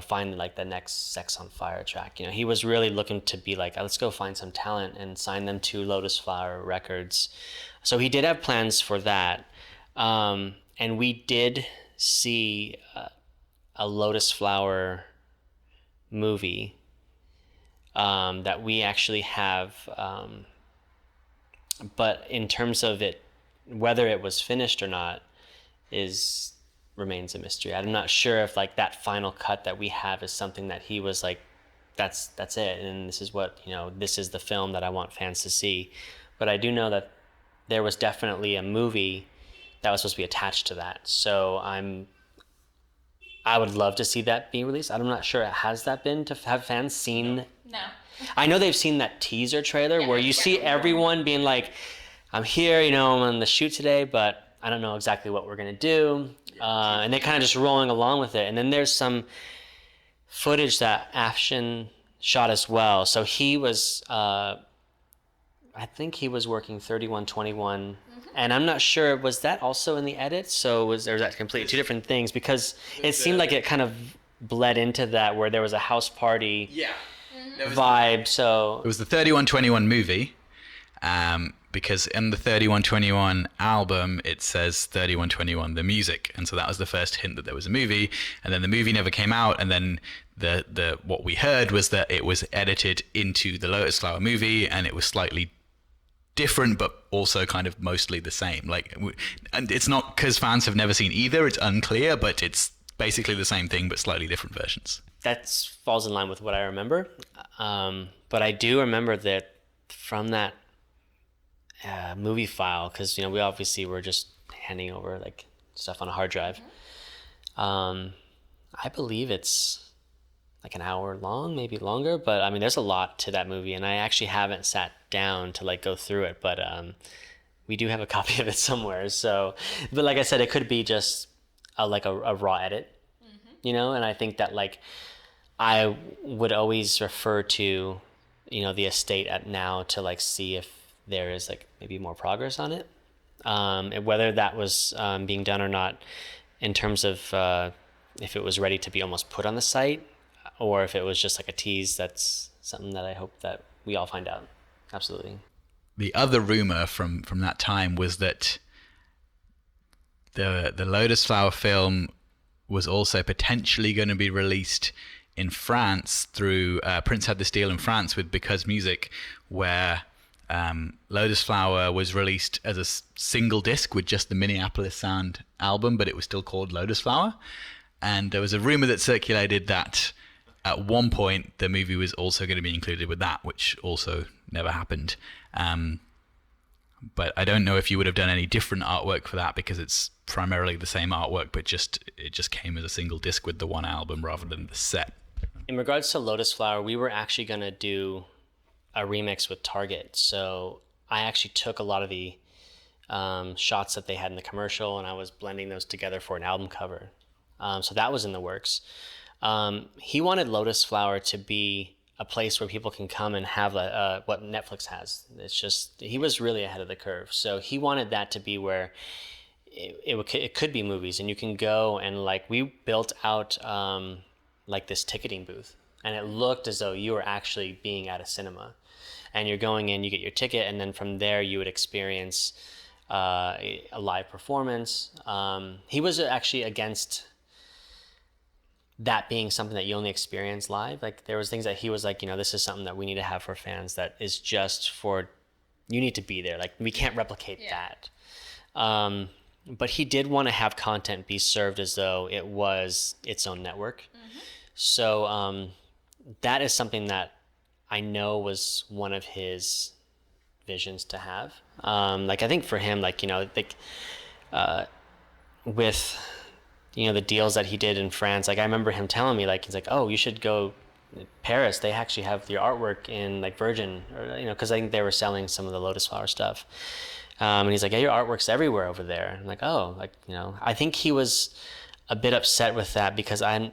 find the next Sex on Fire track. He was really looking to be let's go find some talent and sign them to Lotusflower Records. So he did have plans for that, and we did see a Lotusflower movie that we actually have, but in terms of it, whether it was finished or not remains a mystery. I'm not sure if that final cut that we have is something that he was that's it, and this is what this is the film that I want fans to see. But I do know that there was definitely a movie that was supposed to be attached to that, so I would love to see that be released. I'm not sure, has that been, to have fans seen? No. I know they've seen that teaser trailer where you see everyone being I'm here, I'm on the shoot today, but I don't know exactly what we're going to do. And they're kind of just rolling along with it. And then there's some footage that Afshin shot as well. So he was, I think he was working 3121. And I'm not sure, was that also in the edit? So was that completely two different things? Because it seemed like it kind of bled into that, where there was a house party vibe. So it was the 3121 movie, because in the 3121 album it says 3121 the music, and so that was the first hint that there was a movie. And then the movie never came out, and then the what we heard was that it was edited into the Lotusflower movie, and it was slightly different but also kind of mostly the same. And it's not because fans have never seen either, it's unclear, but it's basically the same thing but slightly different versions. That falls in line with what I remember, but I do remember that from that movie file, because we obviously were just handing over stuff on a hard drive. I believe it's like an hour long, maybe longer. But I mean, there's a lot to that movie, and I actually haven't sat down to like go through it. But we do have a copy of it somewhere. So, but like I said, it could be just a raw edit, And I think that like I would always refer to, the estate at now to like see if there is like maybe more progress on it, and whether that was being done or not, in terms of if it was ready to be almost put on the site, or if it was just like a tease. That's something that I hope that we all find out. Absolutely. The other rumor from that time was that the Lotusflower film was also potentially going to be released in France through Prince had this deal in France with Because Music, where Lotusflower was released as a single disc with just the Minneapolis Sound album, but it was still called Lotusflower. And there was a rumor that circulated that at one point the movie was also going to be included with that, which also never happened. But I don't know if you would have done any different artwork for that, because it's primarily the same artwork, but it just came as a single disc with the one album rather than the set. In regards to Lotusflower, we were actually going to do a remix with Target. So I actually took a lot of the shots that they had in the commercial, and I was blending those together for an album cover. So that was in the works. He wanted Lotusflower to be a place where people can come and have what Netflix has. It's just, he was really ahead of the curve. So he wanted that to be where it could be movies, and you can go and like, we built out like this ticketing booth, and it looked as though you were actually being at a cinema, and you're going in, you get your ticket, and then from there you would experience a live performance. He was actually against that being something that you only experience live. Like there was things that he was like, this is something that we need to have for fans, that is just for, you need to be there. Like we can't replicate that. But he did want to have content be served as though it was its own network. So that is something that I know was one of his visions to have. Like I think for him, like, with the deals that he did in France, like I remember him telling me, like, he's like, oh, you should go Paris. They actually have your artwork in like Virgin, or because I think they were selling some of the Lotusflower stuff. And he's like, yeah, your artwork's everywhere over there. I'm like, oh, like, I think he was a bit upset with that, because I'm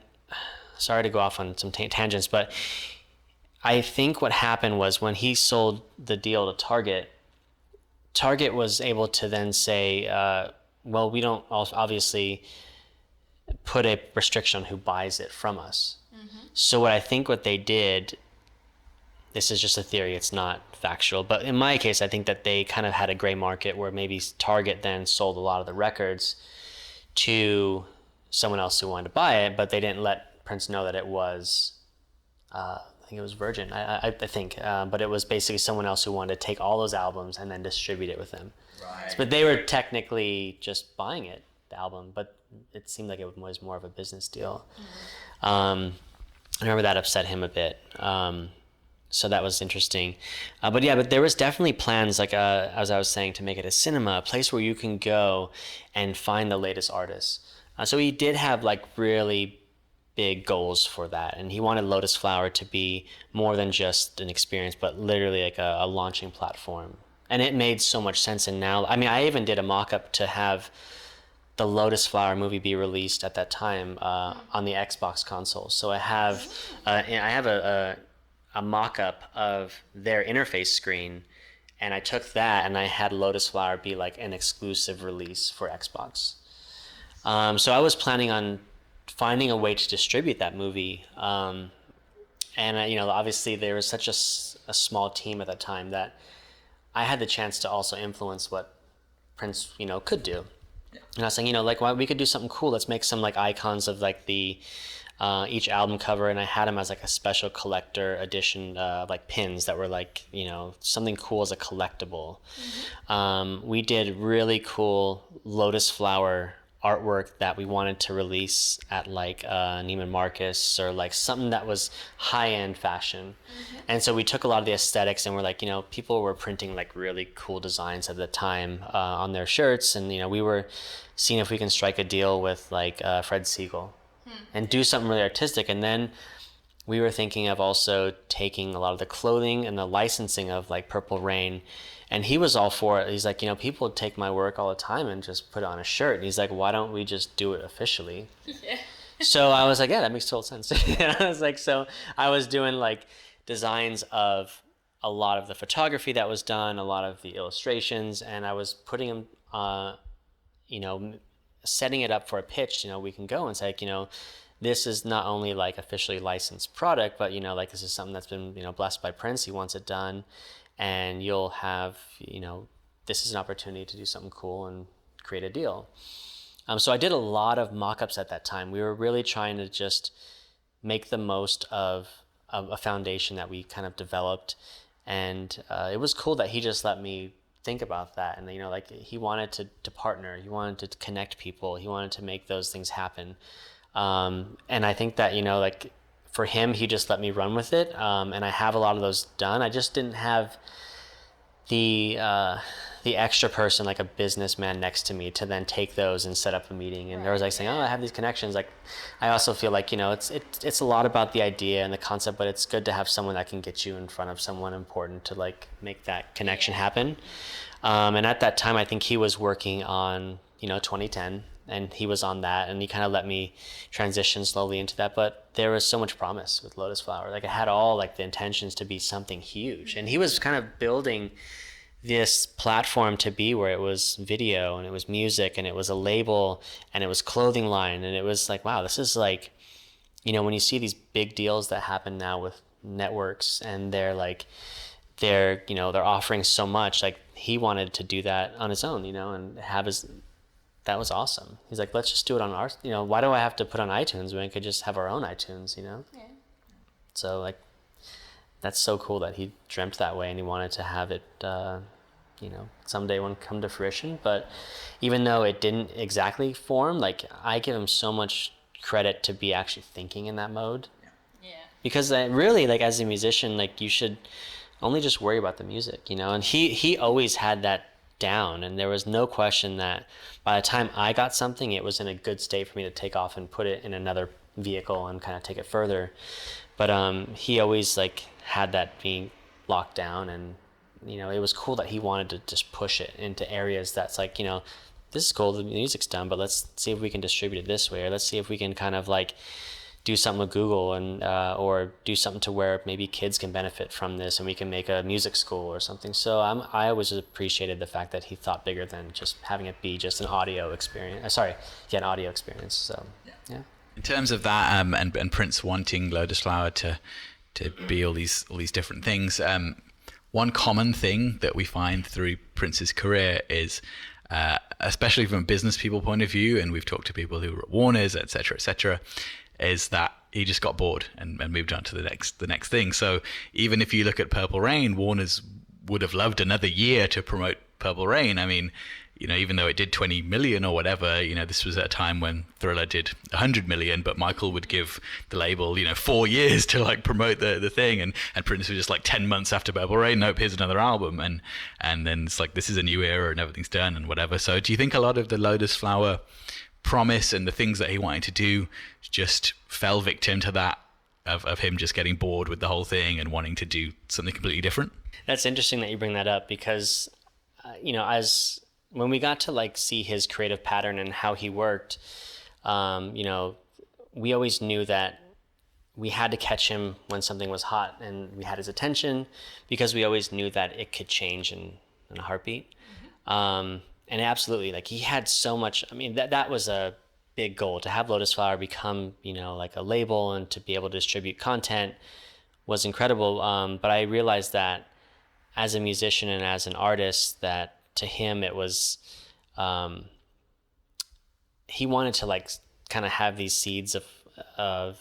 sorry to go off on some tangents, but I think what happened was when he sold the deal to Target was able to then say, well, we don't obviously put a restriction on who buys it from us. So what they did, this is just a theory, it's not factual, but in my case, I think that they kind of had a gray market where maybe Target then sold a lot of the records to someone else who wanted to buy it, but they didn't let Prince know that it was, I think it was Virgin, I think, but it was basically someone else who wanted to take all those albums and then distribute it with them. Right. But they were technically just buying it, the album, but it seemed like it was more of a business deal. I remember that upset him a bit. So that was interesting. But there was definitely plans, like as I was saying, to make it a cinema, a place where you can go and find the latest artists. So he did have like really big goals for that. And he wanted Lotusflower to be more than just an experience, but literally like a launching platform. And it made so much sense. And now, I mean, I even did a mock-up to have the Lotusflower movie be released at that time on the Xbox console. So I have a mock-up of their interface screen, and I took that and I had Lotusflower be like an exclusive release for Xbox. So I was planning on finding a way to distribute that movie, and obviously there was such a small team at that time that I had the chance to also influence what Prince could do. And I was saying, like, why we could do something cool. Let's make some like icons of like the each album cover, and I had them as like a special collector edition, like pins that were like something cool as a collectible. We did really cool Lotusflower artwork that we wanted to release at like Neiman Marcus, or like something that was high-end fashion. And so we took a lot of the aesthetics, and we're like, people were printing like really cool designs at the time on their shirts, and we were seeing if we can strike a deal with like Fred Siegel and do something really artistic. And then we were thinking of also taking a lot of the clothing and the licensing of like Purple Rain. And he was all for it. He's like, people take my work all the time and just put it on a shirt. And he's like, why don't we just do it officially? Yeah. So I was like, yeah, that makes total sense. And I was like, so I was doing like designs of a lot of the photography that was done, a lot of the illustrations, and I was putting them, setting it up for a pitch. We can go and say, this is not only like officially licensed product, but like this is something that's been blessed by Prince. He wants it done, and you'll have this is an opportunity to do something cool and create a deal. So I did a lot of mock-ups at that time. We were really trying to just make the most of a foundation that we kind of developed, and it was cool that he just let me think about that. And like he wanted to partner, he wanted to connect people, he wanted to make those things happen. And I think that like for him, he just let me run with it. And I have a lot of those done. I just didn't have the extra person, like a businessman next to me, to then take those and set up a meeting. And there was like saying, oh, I have these connections. Like, I also feel like, it's a lot about the idea and the concept, but it's good to have someone that can get you in front of someone important to like make that connection happen. And at that time, I think he was working on, 2010, and he was on that, and he kind of let me transition slowly into that. But there was so much promise with Lotusflower. Like, it had all like the intentions to be something huge. And he was kind of building this platform to be where it was video and it was music and it was a label and it was clothing line, and it was like, wow, this is like, when you see these big deals that happen now with networks, and they're offering so much, like he wanted to do that on his own, and have his, that was awesome. He's like, let's just do it on our, why do I have to put on iTunes when we could just have our own iTunes, Yeah. So like, that's so cool that he dreamt that way and he wanted to have it, someday one come to fruition. But even though it didn't exactly form, like I give him so much credit to be actually thinking in that mode. Yeah. Because really, like as a musician, like you should only just worry about the music, and he always had that down. And there was no question that by the time I got something, it was in a good state for me to take off and put it in another vehicle and kind of take it further. But he always like had that being locked down, and it was cool that he wanted to just push it into areas that's like, this is cool, the music's done, but let's see if we can distribute it this way, or let's see if we can kind of like do something with Google, and or do something to where maybe kids can benefit from this, and we can make a music school or something. So I always appreciated the fact that he thought bigger than just having it be just an audio experience. An audio experience. So yeah. In terms of that, and Prince wanting Lotusflower to be all these different things, one common thing that we find through Prince's career is, especially from a business people point of view, and we've talked to people who were at Warner's, et cetera, is that he just got bored and moved on to the next thing. So even if you look at Purple Rain, Warner's would have loved another year to promote Purple Rain. I mean, even though it did 20 million or whatever, this was at a time when Thriller did 100 million, but Michael would give the label, 4 years to like promote the thing. And Prince was just like 10 months after Purple Rain, nope, here's another album. And then it's like, this is a new era and everything's done and whatever. So do you think a lot of the Lotusflower promise and the things that he wanted to do just fell victim to that, of him just getting bored with the whole thing and wanting to do something completely different? That's interesting that you bring that up, because, as when we got to like see his creative pattern and how he worked, we always knew that we had to catch him when something was hot, and we had his attention, because we always knew that it could change in a heartbeat. Mm-hmm. And absolutely, like he had so much. I mean, that was a big goal, to have Lotusflower become, like a label and to be able to distribute content was incredible. But I realized that as a musician and as an artist, that to him it was, he wanted to like kind of have these seeds of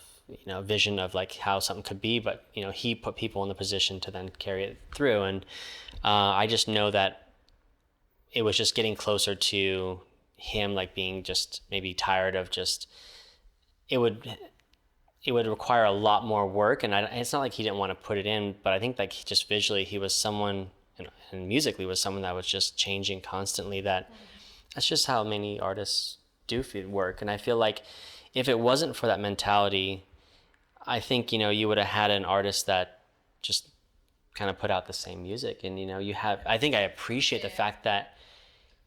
vision of like how something could be, but he put people in the position to then carry it through. And I just know that it was just getting closer to him like being just maybe tired of just, it would require a lot more work. And it's not like he didn't want to put it in, but I think like just visually he was someone, and musically was someone that was just changing constantly. That's just how many artists do work. And I feel like if it wasn't for that mentality, I think, you would have had an artist that just kind of put out the same music. And, I think I appreciate the fact that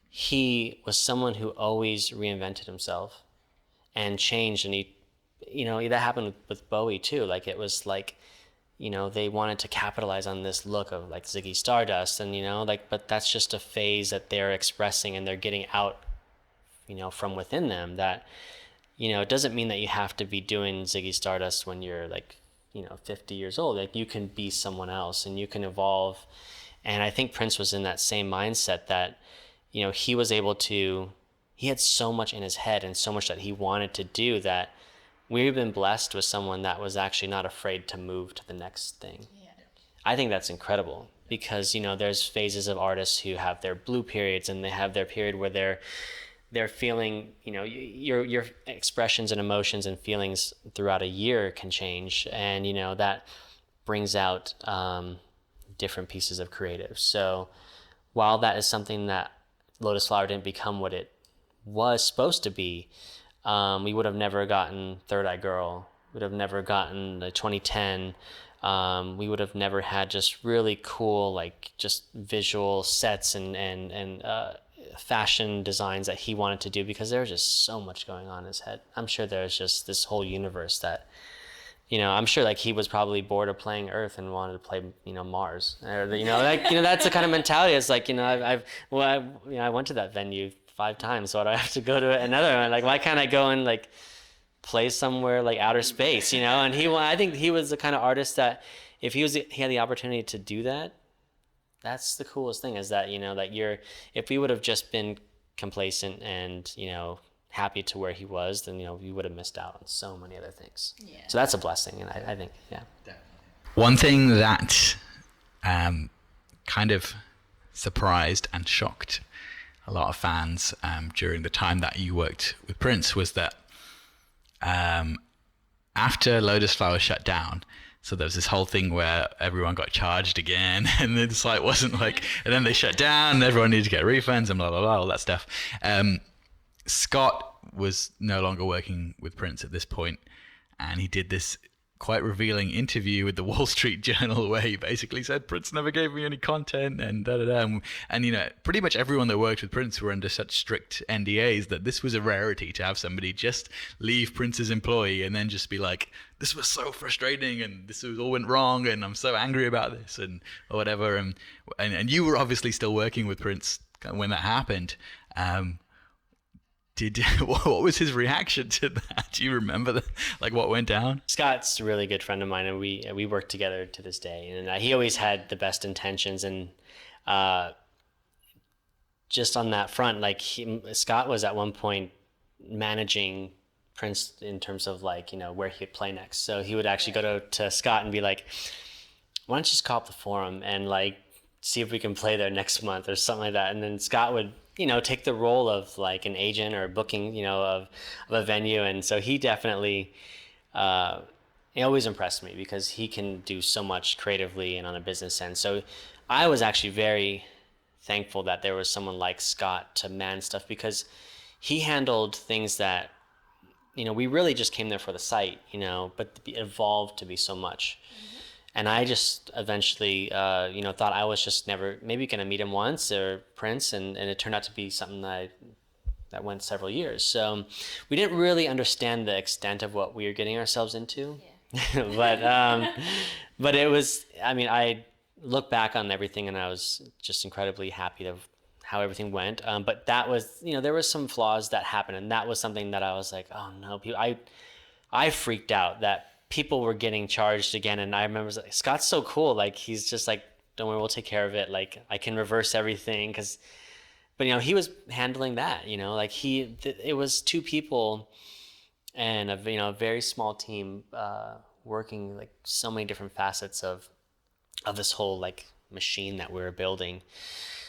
he was someone who always reinvented himself and changed. And that happened with Bowie too. Like, it was like, they wanted to capitalize on this look of like Ziggy Stardust, and but that's just a phase that they're expressing and they're getting out, from within them. That, it doesn't mean that you have to be doing Ziggy Stardust when you're like, 50 years old. Like, you can be someone else and you can evolve. And I think Prince was in that same mindset that, he was able to, he had so much in his head and so much that he wanted to do, that we've been blessed with someone that was actually not afraid to move to the next thing. Yeah. I think that's incredible, because, there's phases of artists who have their blue periods, and they have their period where they're feeling, your expressions and emotions and feelings throughout a year can change. And, that brings out different pieces of creative. So while that is something that Lotusflower didn't become what it was supposed to be, we would have never gotten Third Eye Girl. We would have never gotten the 2010. We would have never had just really cool, like, just visual sets and fashion designs that he wanted to do, because there was just so much going on in his head. I'm sure there's just this whole universe that, I'm sure like he was probably bored of playing Earth and wanted to play, Mars, or that's the kind of mentality. It's like, I went to that venue 5 times, so I have to go to another one. Like, why can't I go and like play somewhere like outer space, And I think he was the kind of artist that if he had the opportunity to do that, that's the coolest thing, is that, if we would have just been complacent and, happy to where he was, then, we would have missed out on so many other things. Yeah. So that's a blessing. And I think, yeah. Definitely. One thing that kind of surprised and shocked a lot of fans during the time that you worked with Prince was that after Lotusflower shut down, so there was this whole thing where everyone got charged again, and the site wasn't like, and then they shut down, and everyone needed to get refunds and blah, blah, blah, all that stuff. Scott was no longer working with Prince at this point, and he did this quite revealing interview with the Wall Street Journal where he basically said Prince never gave me any content and da-da-da. And pretty much everyone that worked with Prince were under such strict NDAs that this was a rarity to have somebody just leave Prince's employee and then just be like, this was so frustrating and this all went wrong and I'm so angry about this and or whatever. And you were obviously still working with Prince when that happened. What was his reaction to that? Do you remember what went down? Scott's a really good friend of mine, and we work together to this day. And he always had the best intentions, and just on that front, Scott was at one point managing Prince in terms of where he'd play next. So he would actually go to Scott and be like, "Why don't you just call up the Forum and see if we can play there next month or something like that?" And then Scott would take the role of an agent or booking, of a venue. And so he definitely, he always impressed me because he can do so much creatively and on a business end. So I was actually very thankful that there was someone like Scott to man stuff, because he handled things that, we really just came there for the site, but it evolved to be so much. And I just eventually, thought I was just never maybe going to meet him once, or Prince, and it turned out to be something that went several years. So we didn't really understand the extent of what we were getting ourselves into. Yeah. But it was, I look back on everything and I was just incredibly happy of how everything went. But that was, there was some flaws that happened, and that was something that I was like, oh no, I freaked out that people were getting charged again. And I remember Scott's so cool. He's just don't worry, we'll take care of it. I can reverse everything. But he was handling that, it was 2 people and a very small team, working so many different facets of this whole machine that we were building.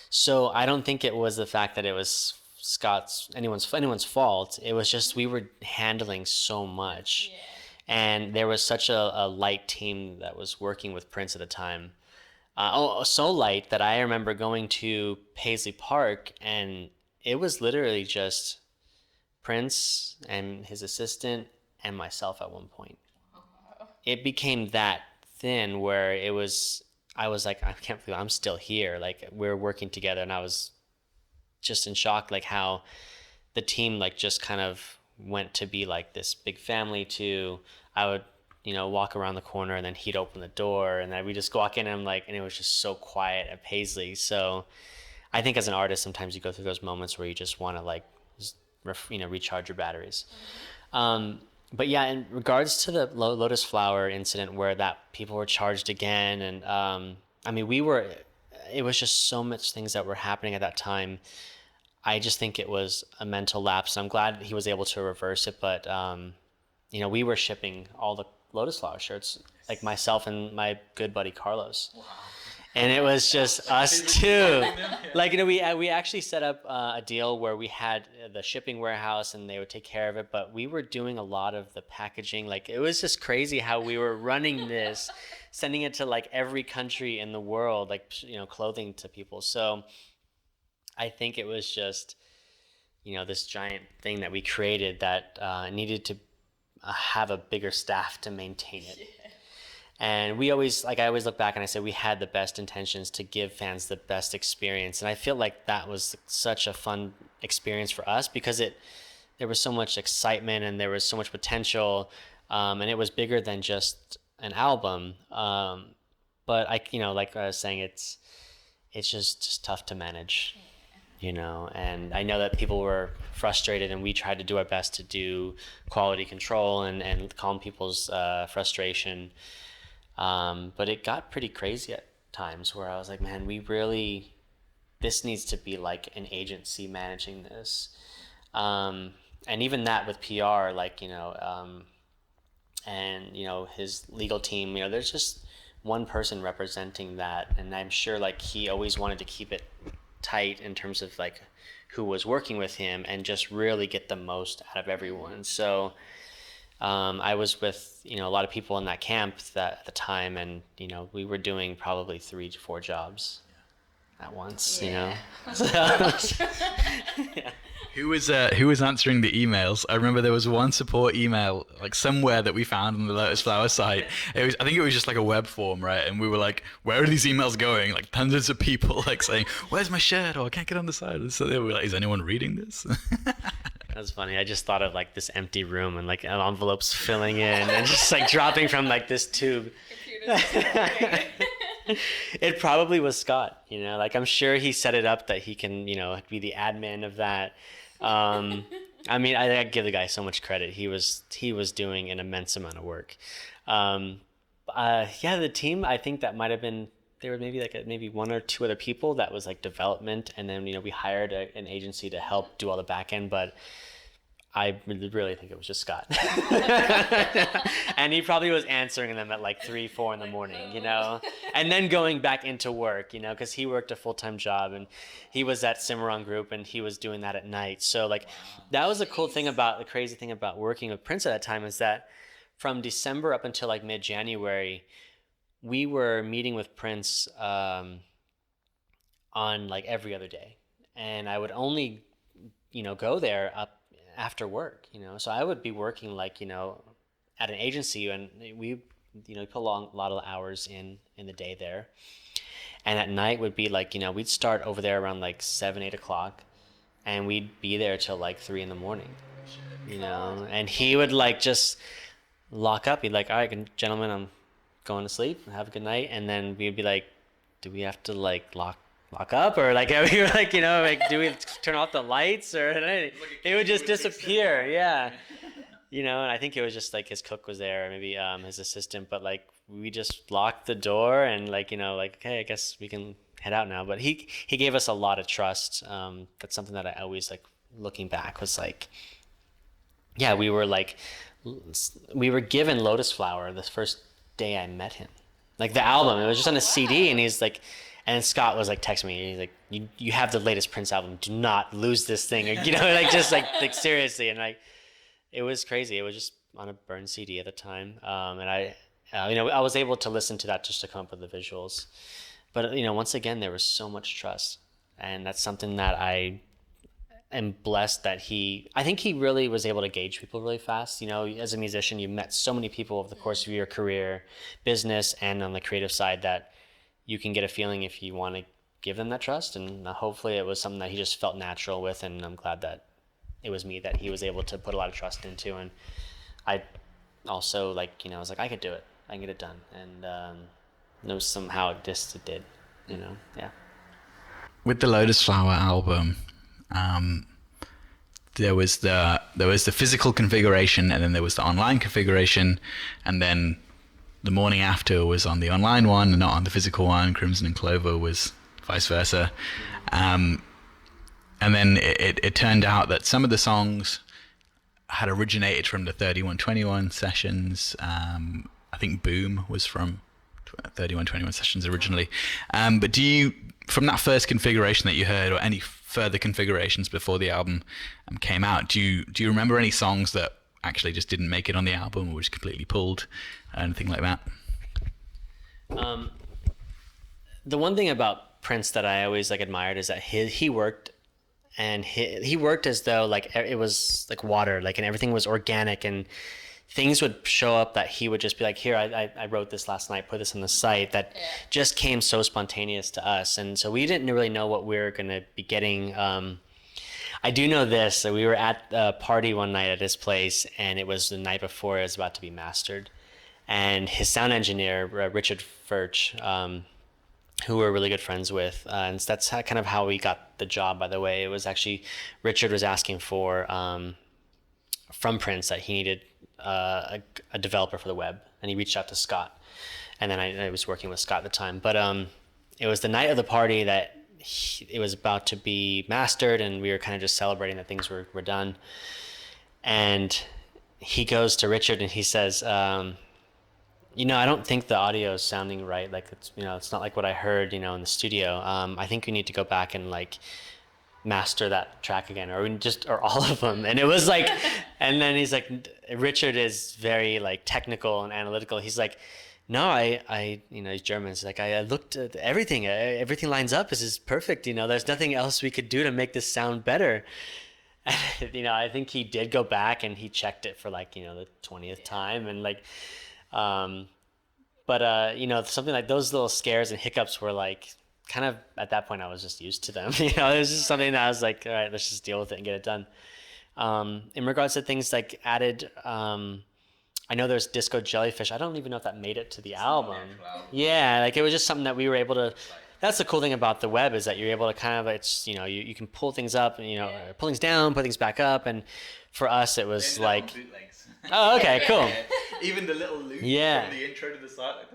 So I don't think it was the fact that it was anyone's fault. It was just, we were handling so much. Yeah. And there was such a light team that was working with Prince at the time. So light that I remember going to Paisley Park, and it was literally just Prince and his assistant and myself at one point. it became that thin where I was like, I can't believe I'm still here. Like we're working together, and I was just in shock, like how the team like just kind of went to be like this big family to I would walk around the corner and then he'd open the door and then we just walk in and I'm like, and it was just so quiet at Paisley. So I think as an artist sometimes you go through those moments where you just want to like recharge your batteries. But yeah, in regards to the Lotusflower incident where that people were charged again, and I mean it was just so much things that were happening at that time. I just think it was a mental lapse. I'm glad he was able to reverse it, but we were shipping all the Lotusflower shirts, like myself and my good buddy Carlos. Wow. And it was just us two. Like, we actually set up a deal where we had the shipping warehouse and they would take care of it, but we were doing a lot of the packaging. Like, it was just crazy how we were running this, sending it to like every country in the world, like, clothing to people. So I think it was just, this giant thing that we created that needed to have a bigger staff to maintain it. Yeah. And I always look back and I say we had the best intentions to give fans the best experience. And I feel like that was such a fun experience for us because there was so much excitement and there was so much potential. And it was bigger than just an album. But like I was saying, it's just tough to manage. And I know that people were frustrated and we tried to do our best to do quality control and calm people's frustration. But it got pretty crazy at times where I was like, man, this needs to be like an agency managing this. And even that with PR, and his legal team, there's just one person representing that. And I'm sure like he always wanted to keep it tight in terms of like who was working with him and just really get the most out of everyone. So I was with a lot of people in that camp at the time, and we were doing probably 3 to 4 jobs at once. Yeah. So, yeah. Who was answering the emails? I remember there was one support email like somewhere that we found on the Lotusflower site. I think it was just like a web form, right? And we were like, where are these emails going? Like hundreds of people like saying, "Where's my shirt?" Or "I can't get on the site." And so they were like, "Is anyone reading this?" That's funny. I just thought of like this empty room and like envelopes filling in and just like dropping from like this tube. It probably was Scott, like I'm sure he set it up that he can, be the admin of that. I mean, I give the guy so much credit. He was doing an immense amount of work. The team, I think that might have been, there were maybe 1 or 2 other people that was like development. And then, we hired an agency to help do all the back end, but I really think it was just Scott. And he probably was answering them at like 3, 4 in the morning, and then going back into work, because he worked a full-time job and he was at Cimarron Group and he was doing that at night. So like that was the crazy thing about working with Prince at that time is that from December up until like mid-January, we were meeting with Prince on like every other day. And I would only, go there up after work, so I would be working like, at an agency and we, put a lot of hours in the day there. And at night would be like, we'd start over there around like 7, 8 o'clock and we'd be there till like 3 in the morning, and he would like just lock up. He'd like, all right, gentlemen, I'm going to sleep. Have a good night. And then we'd be like, do we have to like lock up or like we were like do we turn off the lights or it would just disappear. Yeah. And I think it was just like his cook was there, maybe his assistant, but like we just locked the door and like okay, I guess we can head out now. But he gave us a lot of trust. That's something that I always like looking back was like, yeah, we were given Lotusflower the first day I met him, like the album, it was just on a CD and he's like, and Scott was like texting me. He's like, "You have the latest Prince album. Do not lose this thing." Or, like just like seriously. And like, it was crazy. It was just on a burned CD at the time. And I was able to listen to that just to come up with the visuals. But once again, there was so much trust, and that's something that am blessed that I think he really was able to gauge people really fast. You know, as a musician, you met so many people over the course of your career, business and on the creative side, that you can get a feeling if you want to give them that trust. And hopefully it was something that he just felt natural with. And I'm glad that it was me that he was able to put a lot of trust into. And I also, like, you know, I was like, I could do it. I can get it done. And know somehow it did, you know, yeah. With the Lotusflower album, there was the physical configuration, and then there was the online configuration, and then the morning after was on the online one and not on the physical one. Crimson and Clover was vice versa. And then it turned out that some of the songs had originated from the 3121 sessions. I think Boom was from 3121 sessions originally. But do you, from that first configuration that you heard, or any further configurations before the album came out, do you remember any songs that actually just didn't make it on the album or was completely pulled, anything like that? The one thing about Prince that I always like admired is that he worked, and he worked as though like it was like water, like, and everything was organic, and things would show up that he would just be like, here, I wrote this last night, put this on the site, that just came so spontaneous to us. And so we didn't really know what we were going to be getting. I do know this, that we were at a party one night at his place, and it was the night before it was about to be mastered. And his sound engineer, Richard Furch, who we're really good friends with, and that's kind of how we got the job, by the way. It was actually, Richard was asking for, from Prince, that he needed a developer for the web, and he reached out to Scott, and then I was working with Scott at the time. But it was the night of the party that it was about to be mastered, and we were kind of just celebrating that things were done. And he goes to Richard and he says, you know, I don't think the audio is sounding right. Like, it's, you know, it's not like what I heard, you know, in the studio. I think we need to go back and like master that track again, or all of them. And it was like, and then he's like, Richard is very like technical and analytical. He's like, no, I you know, he's German. He's like, I looked at everything lines up. This is perfect. You know, there's nothing else we could do to make this sound better. And, you know, I think he did go back and he checked it for like, you know, the 20th time, and like, but you know, something like those little scares and hiccups were like, kind of at that point I was just used to them. You know, it was just something that I was like, all right, let's just deal with it and get it done. In regards to things like added, I know there's Disco Jellyfish. I don't even know if that made it to the album. Yeah, like it was just something that we were able to. That's the cool thing about the web, is that you're able to kind of, it's, you know, you can pull things up, and, you know, pull things down, put things back up, and for us it was like, oh, okay, cool. Even the little loop from the intro to the site, like,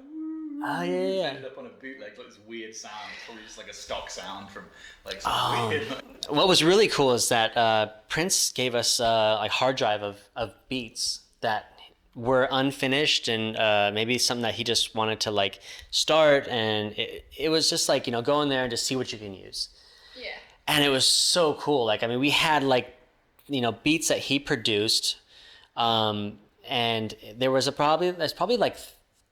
oh yeah, ended up on a bootleg, like this weird sound. It's probably just like a stock sound from like some weird. What was really cool is that Prince gave us a hard drive of beats that were unfinished, and maybe something that he just wanted to like start, and it was just like, you know, go in there and just see what you can use. Yeah. And it was so cool. Like, I mean, we had like, you know, beats that he produced, and there's probably like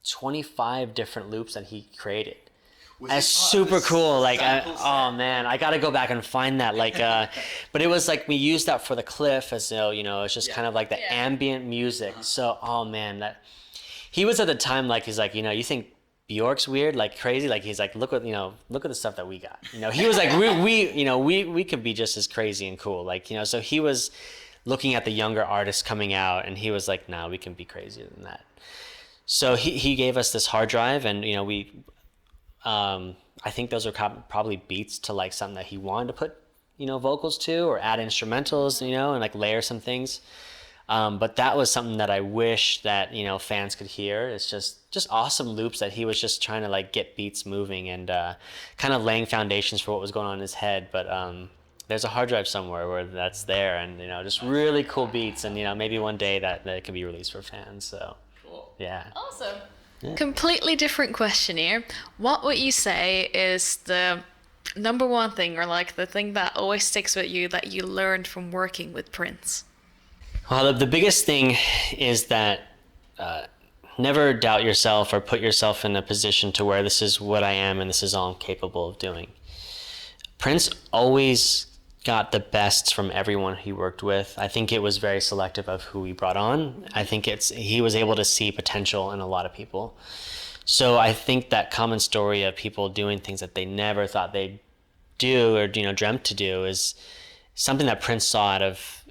25 different loops that he created. That's super cool. Like, oh man, I got to go back and find that. Like, but it was like we used that for the cliff, as though, you know, it's just kind of like the ambient music. So, oh man, that he was at the time like, he's like, you know, you think Bjork's weird, like crazy, like he's like, look at the stuff that we got. You know, he was like, we could be just as crazy and cool. Like, you know, so he was looking at the younger artists coming out, and he was like, nah, we can be crazier than that. So he gave us this hard drive, and, you know, we. I think those are probably beats to like something that he wanted to put, you know, vocals to, or add instrumentals, you know, and like layer some things. But that was something that I wish that, you know, fans could hear. It's just awesome loops that he was just trying to like get beats moving, and kind of laying foundations for what was going on in his head. But there's a hard drive somewhere where that's there, and, you know, just really cool beats, and, you know, maybe one day that it can be released for fans. So cool. Yeah. Awesome. Yeah. Completely different question here. What would you say is the number one thing, or like the thing that always sticks with you, that you learned from working with Prince? Well, the biggest thing is that never doubt yourself or put yourself in a position to where this is what I am and this is all I'm capable of doing. Prince always got the best from everyone he worked with. I think it was very selective of who he brought on. I think he was able to see potential in a lot of people. So I think that common story of people doing things that they never thought they'd do or dreamt to do is something that Prince saw out of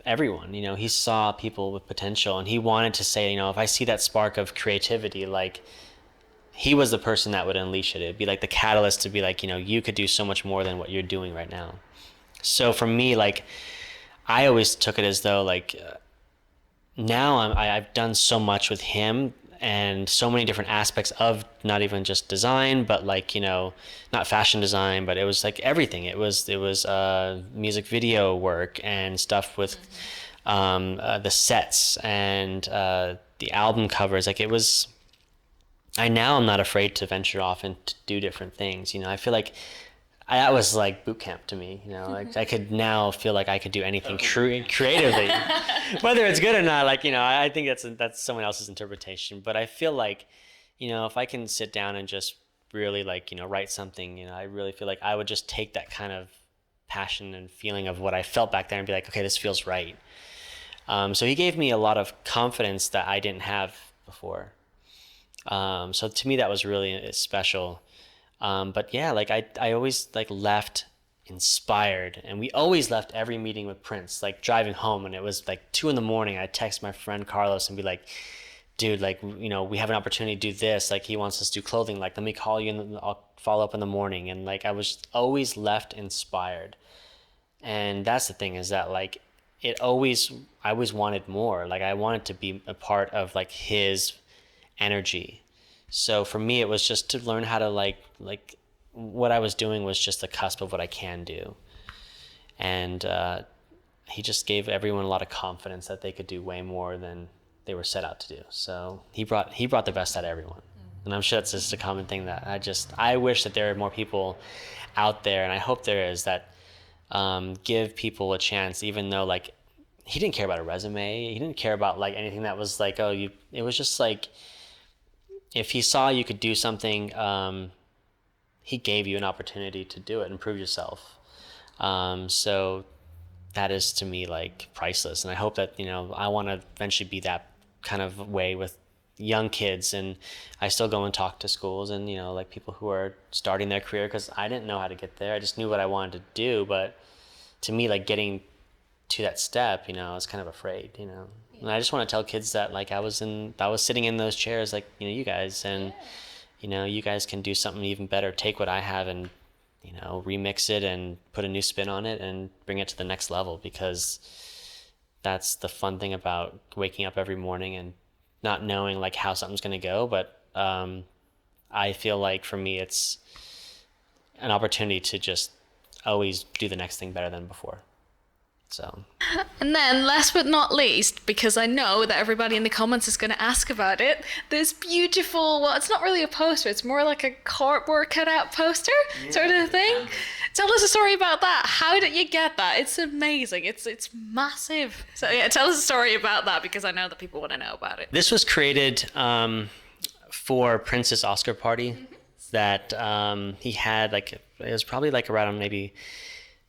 everyone. He saw people with potential, and he wanted to say, if I see that spark of creativity, like, he was the person that would unleash it. It'd be like the catalyst to be like, you could do so much more than what you're doing right now. So for me, like, I always took it as though, like, now I've done so much with him and so many different aspects of not even just design, but like, not fashion design, but it was like everything. It was music video work and stuff with the sets and the album covers. Like, it was, I'm not afraid to venture off and to do different things. I feel like that was like boot camp to me. Like, I could now feel like I could do anything creatively, whether it's good or not. Like, I think that's someone else's interpretation. But I feel like, if I can sit down and just really, like, write something, I really feel like I would just take that kind of passion and feeling of what I felt back there and be like, okay, this feels right. So he gave me a lot of confidence that I didn't have before. So to me, that was really special. But yeah, like, I always, like, left inspired, and we always left every meeting with Prince, like, driving home, and it was like 2 a.m. I'd text my friend Carlos and be like, dude, like, we have an opportunity to do this. Like, he wants us to do clothing. Like, let me call you and I'll follow up in the morning. And like, I was always left inspired. And that's the thing, is that, like, I always wanted more. Like, I wanted to be a part of, like, his energy. So for me, it was just to learn how to like what I was doing was just the cusp of what I can do. And he just gave everyone a lot of confidence that they could do way more than they were set out to do. So he brought the best out of everyone. And I'm sure that's just a common thing that I wish that there are more people out there, and I hope there is, that give people a chance, even though, like, he didn't care about a resume. He didn't care about, like, anything that was like, it was just like, if he saw you could do something, he gave you an opportunity to do it and prove yourself. So that is, to me, like, priceless. And I hope that, I want to eventually be that kind of way with young kids. And I still go and talk to schools and, like, people who are starting their career, because I didn't know how to get there. I just knew what I wanted to do. But to me, like, getting to that step, I was kind of afraid, And I just want to tell kids that, like, I was sitting in those chairs, like, you guys, and, you guys can do something even better. Take what I have and, remix it and put a new spin on it and bring it to the next level, because that's the fun thing about waking up every morning and not knowing, like, how something's going to go. But I feel like for me, it's an opportunity to just always do the next thing better than before. So. And then, last but not least, because I know that everybody in the comments is going to ask about it, this beautiful, well, it's not really a poster, it's more like a cardboard cutout poster sort of thing. Tell us a story about that. How did you get that? It's amazing. It's massive. So yeah, tell us a story about that, because I know that people want to know about it. This was created for Prince's Oscar party that he had, like, it was probably like around maybe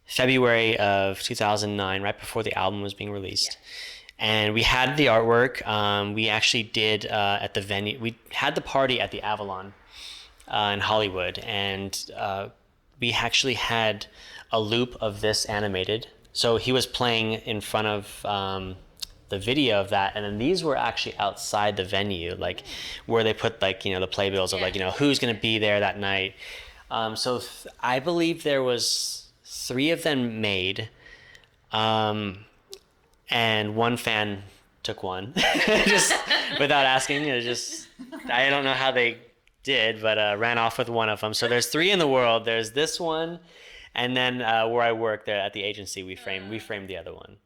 February of 2009, right before the album was being released. And we had the artwork. We actually did at the venue. We had the party at the Avalon in Hollywood, and we actually had a loop of this animated. So he was playing in front of the video of that, and then these were actually outside the venue, like where they put, like, the playbills of, like, who's going to be there that night. So I believe there was 3 of them made, and one fan took one, just without asking. It was just, I don't know how they did, but ran off with one of them. So there's 3 in the world. There's this one, and then where I work there at the agency, we framed the other one.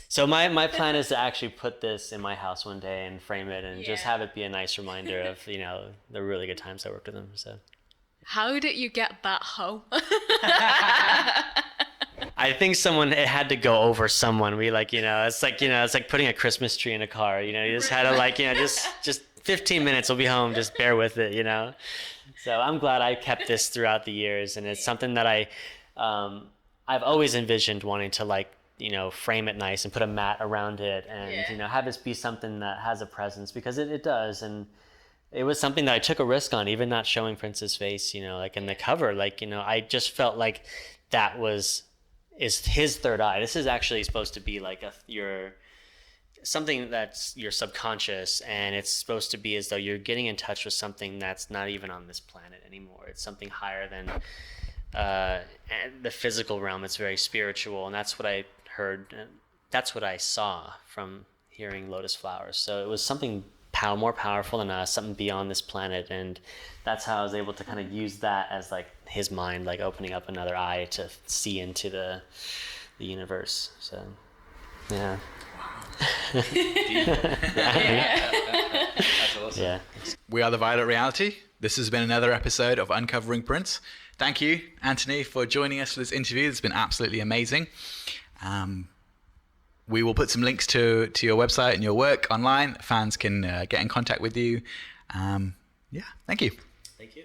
So my plan is to actually put this in my house one day and frame it, and just have it be a nice reminder of, the really good times I worked with them. So. How did you get that home? I think it had to go over someone. We, like, it's like putting a Christmas tree in a car. You just had to, like, just 15 minutes, we'll be home. Just bear with it, So I'm glad I kept this throughout the years, and it's something that I I've always envisioned wanting to like, frame it nice and put a mat around it and, have this be something that has a presence, because it does. And it was something that I took a risk on, even not showing Prince's face, like in the cover, like, I just felt like that is his third eye. This is actually supposed to be like something that's your subconscious, and it's supposed to be as though you're getting in touch with something that's not even on this planet anymore. It's something higher than the physical realm. It's very spiritual, and that's what I heard. That's what I saw from hearing Lotusflower. So it was something more powerful than us, something beyond this planet, and that's how I was able to kind of use that as like his mind, like opening up another eye to see into the universe. So, yeah. That's awesome. Yeah. We are the Violet Reality. This has been another episode of Uncovering Prince. Thank you, Anthony, for joining us for this interview. It's been absolutely amazing. We will put some links to your website and your work online. Fans can get in contact with you. Thank you. Thank you.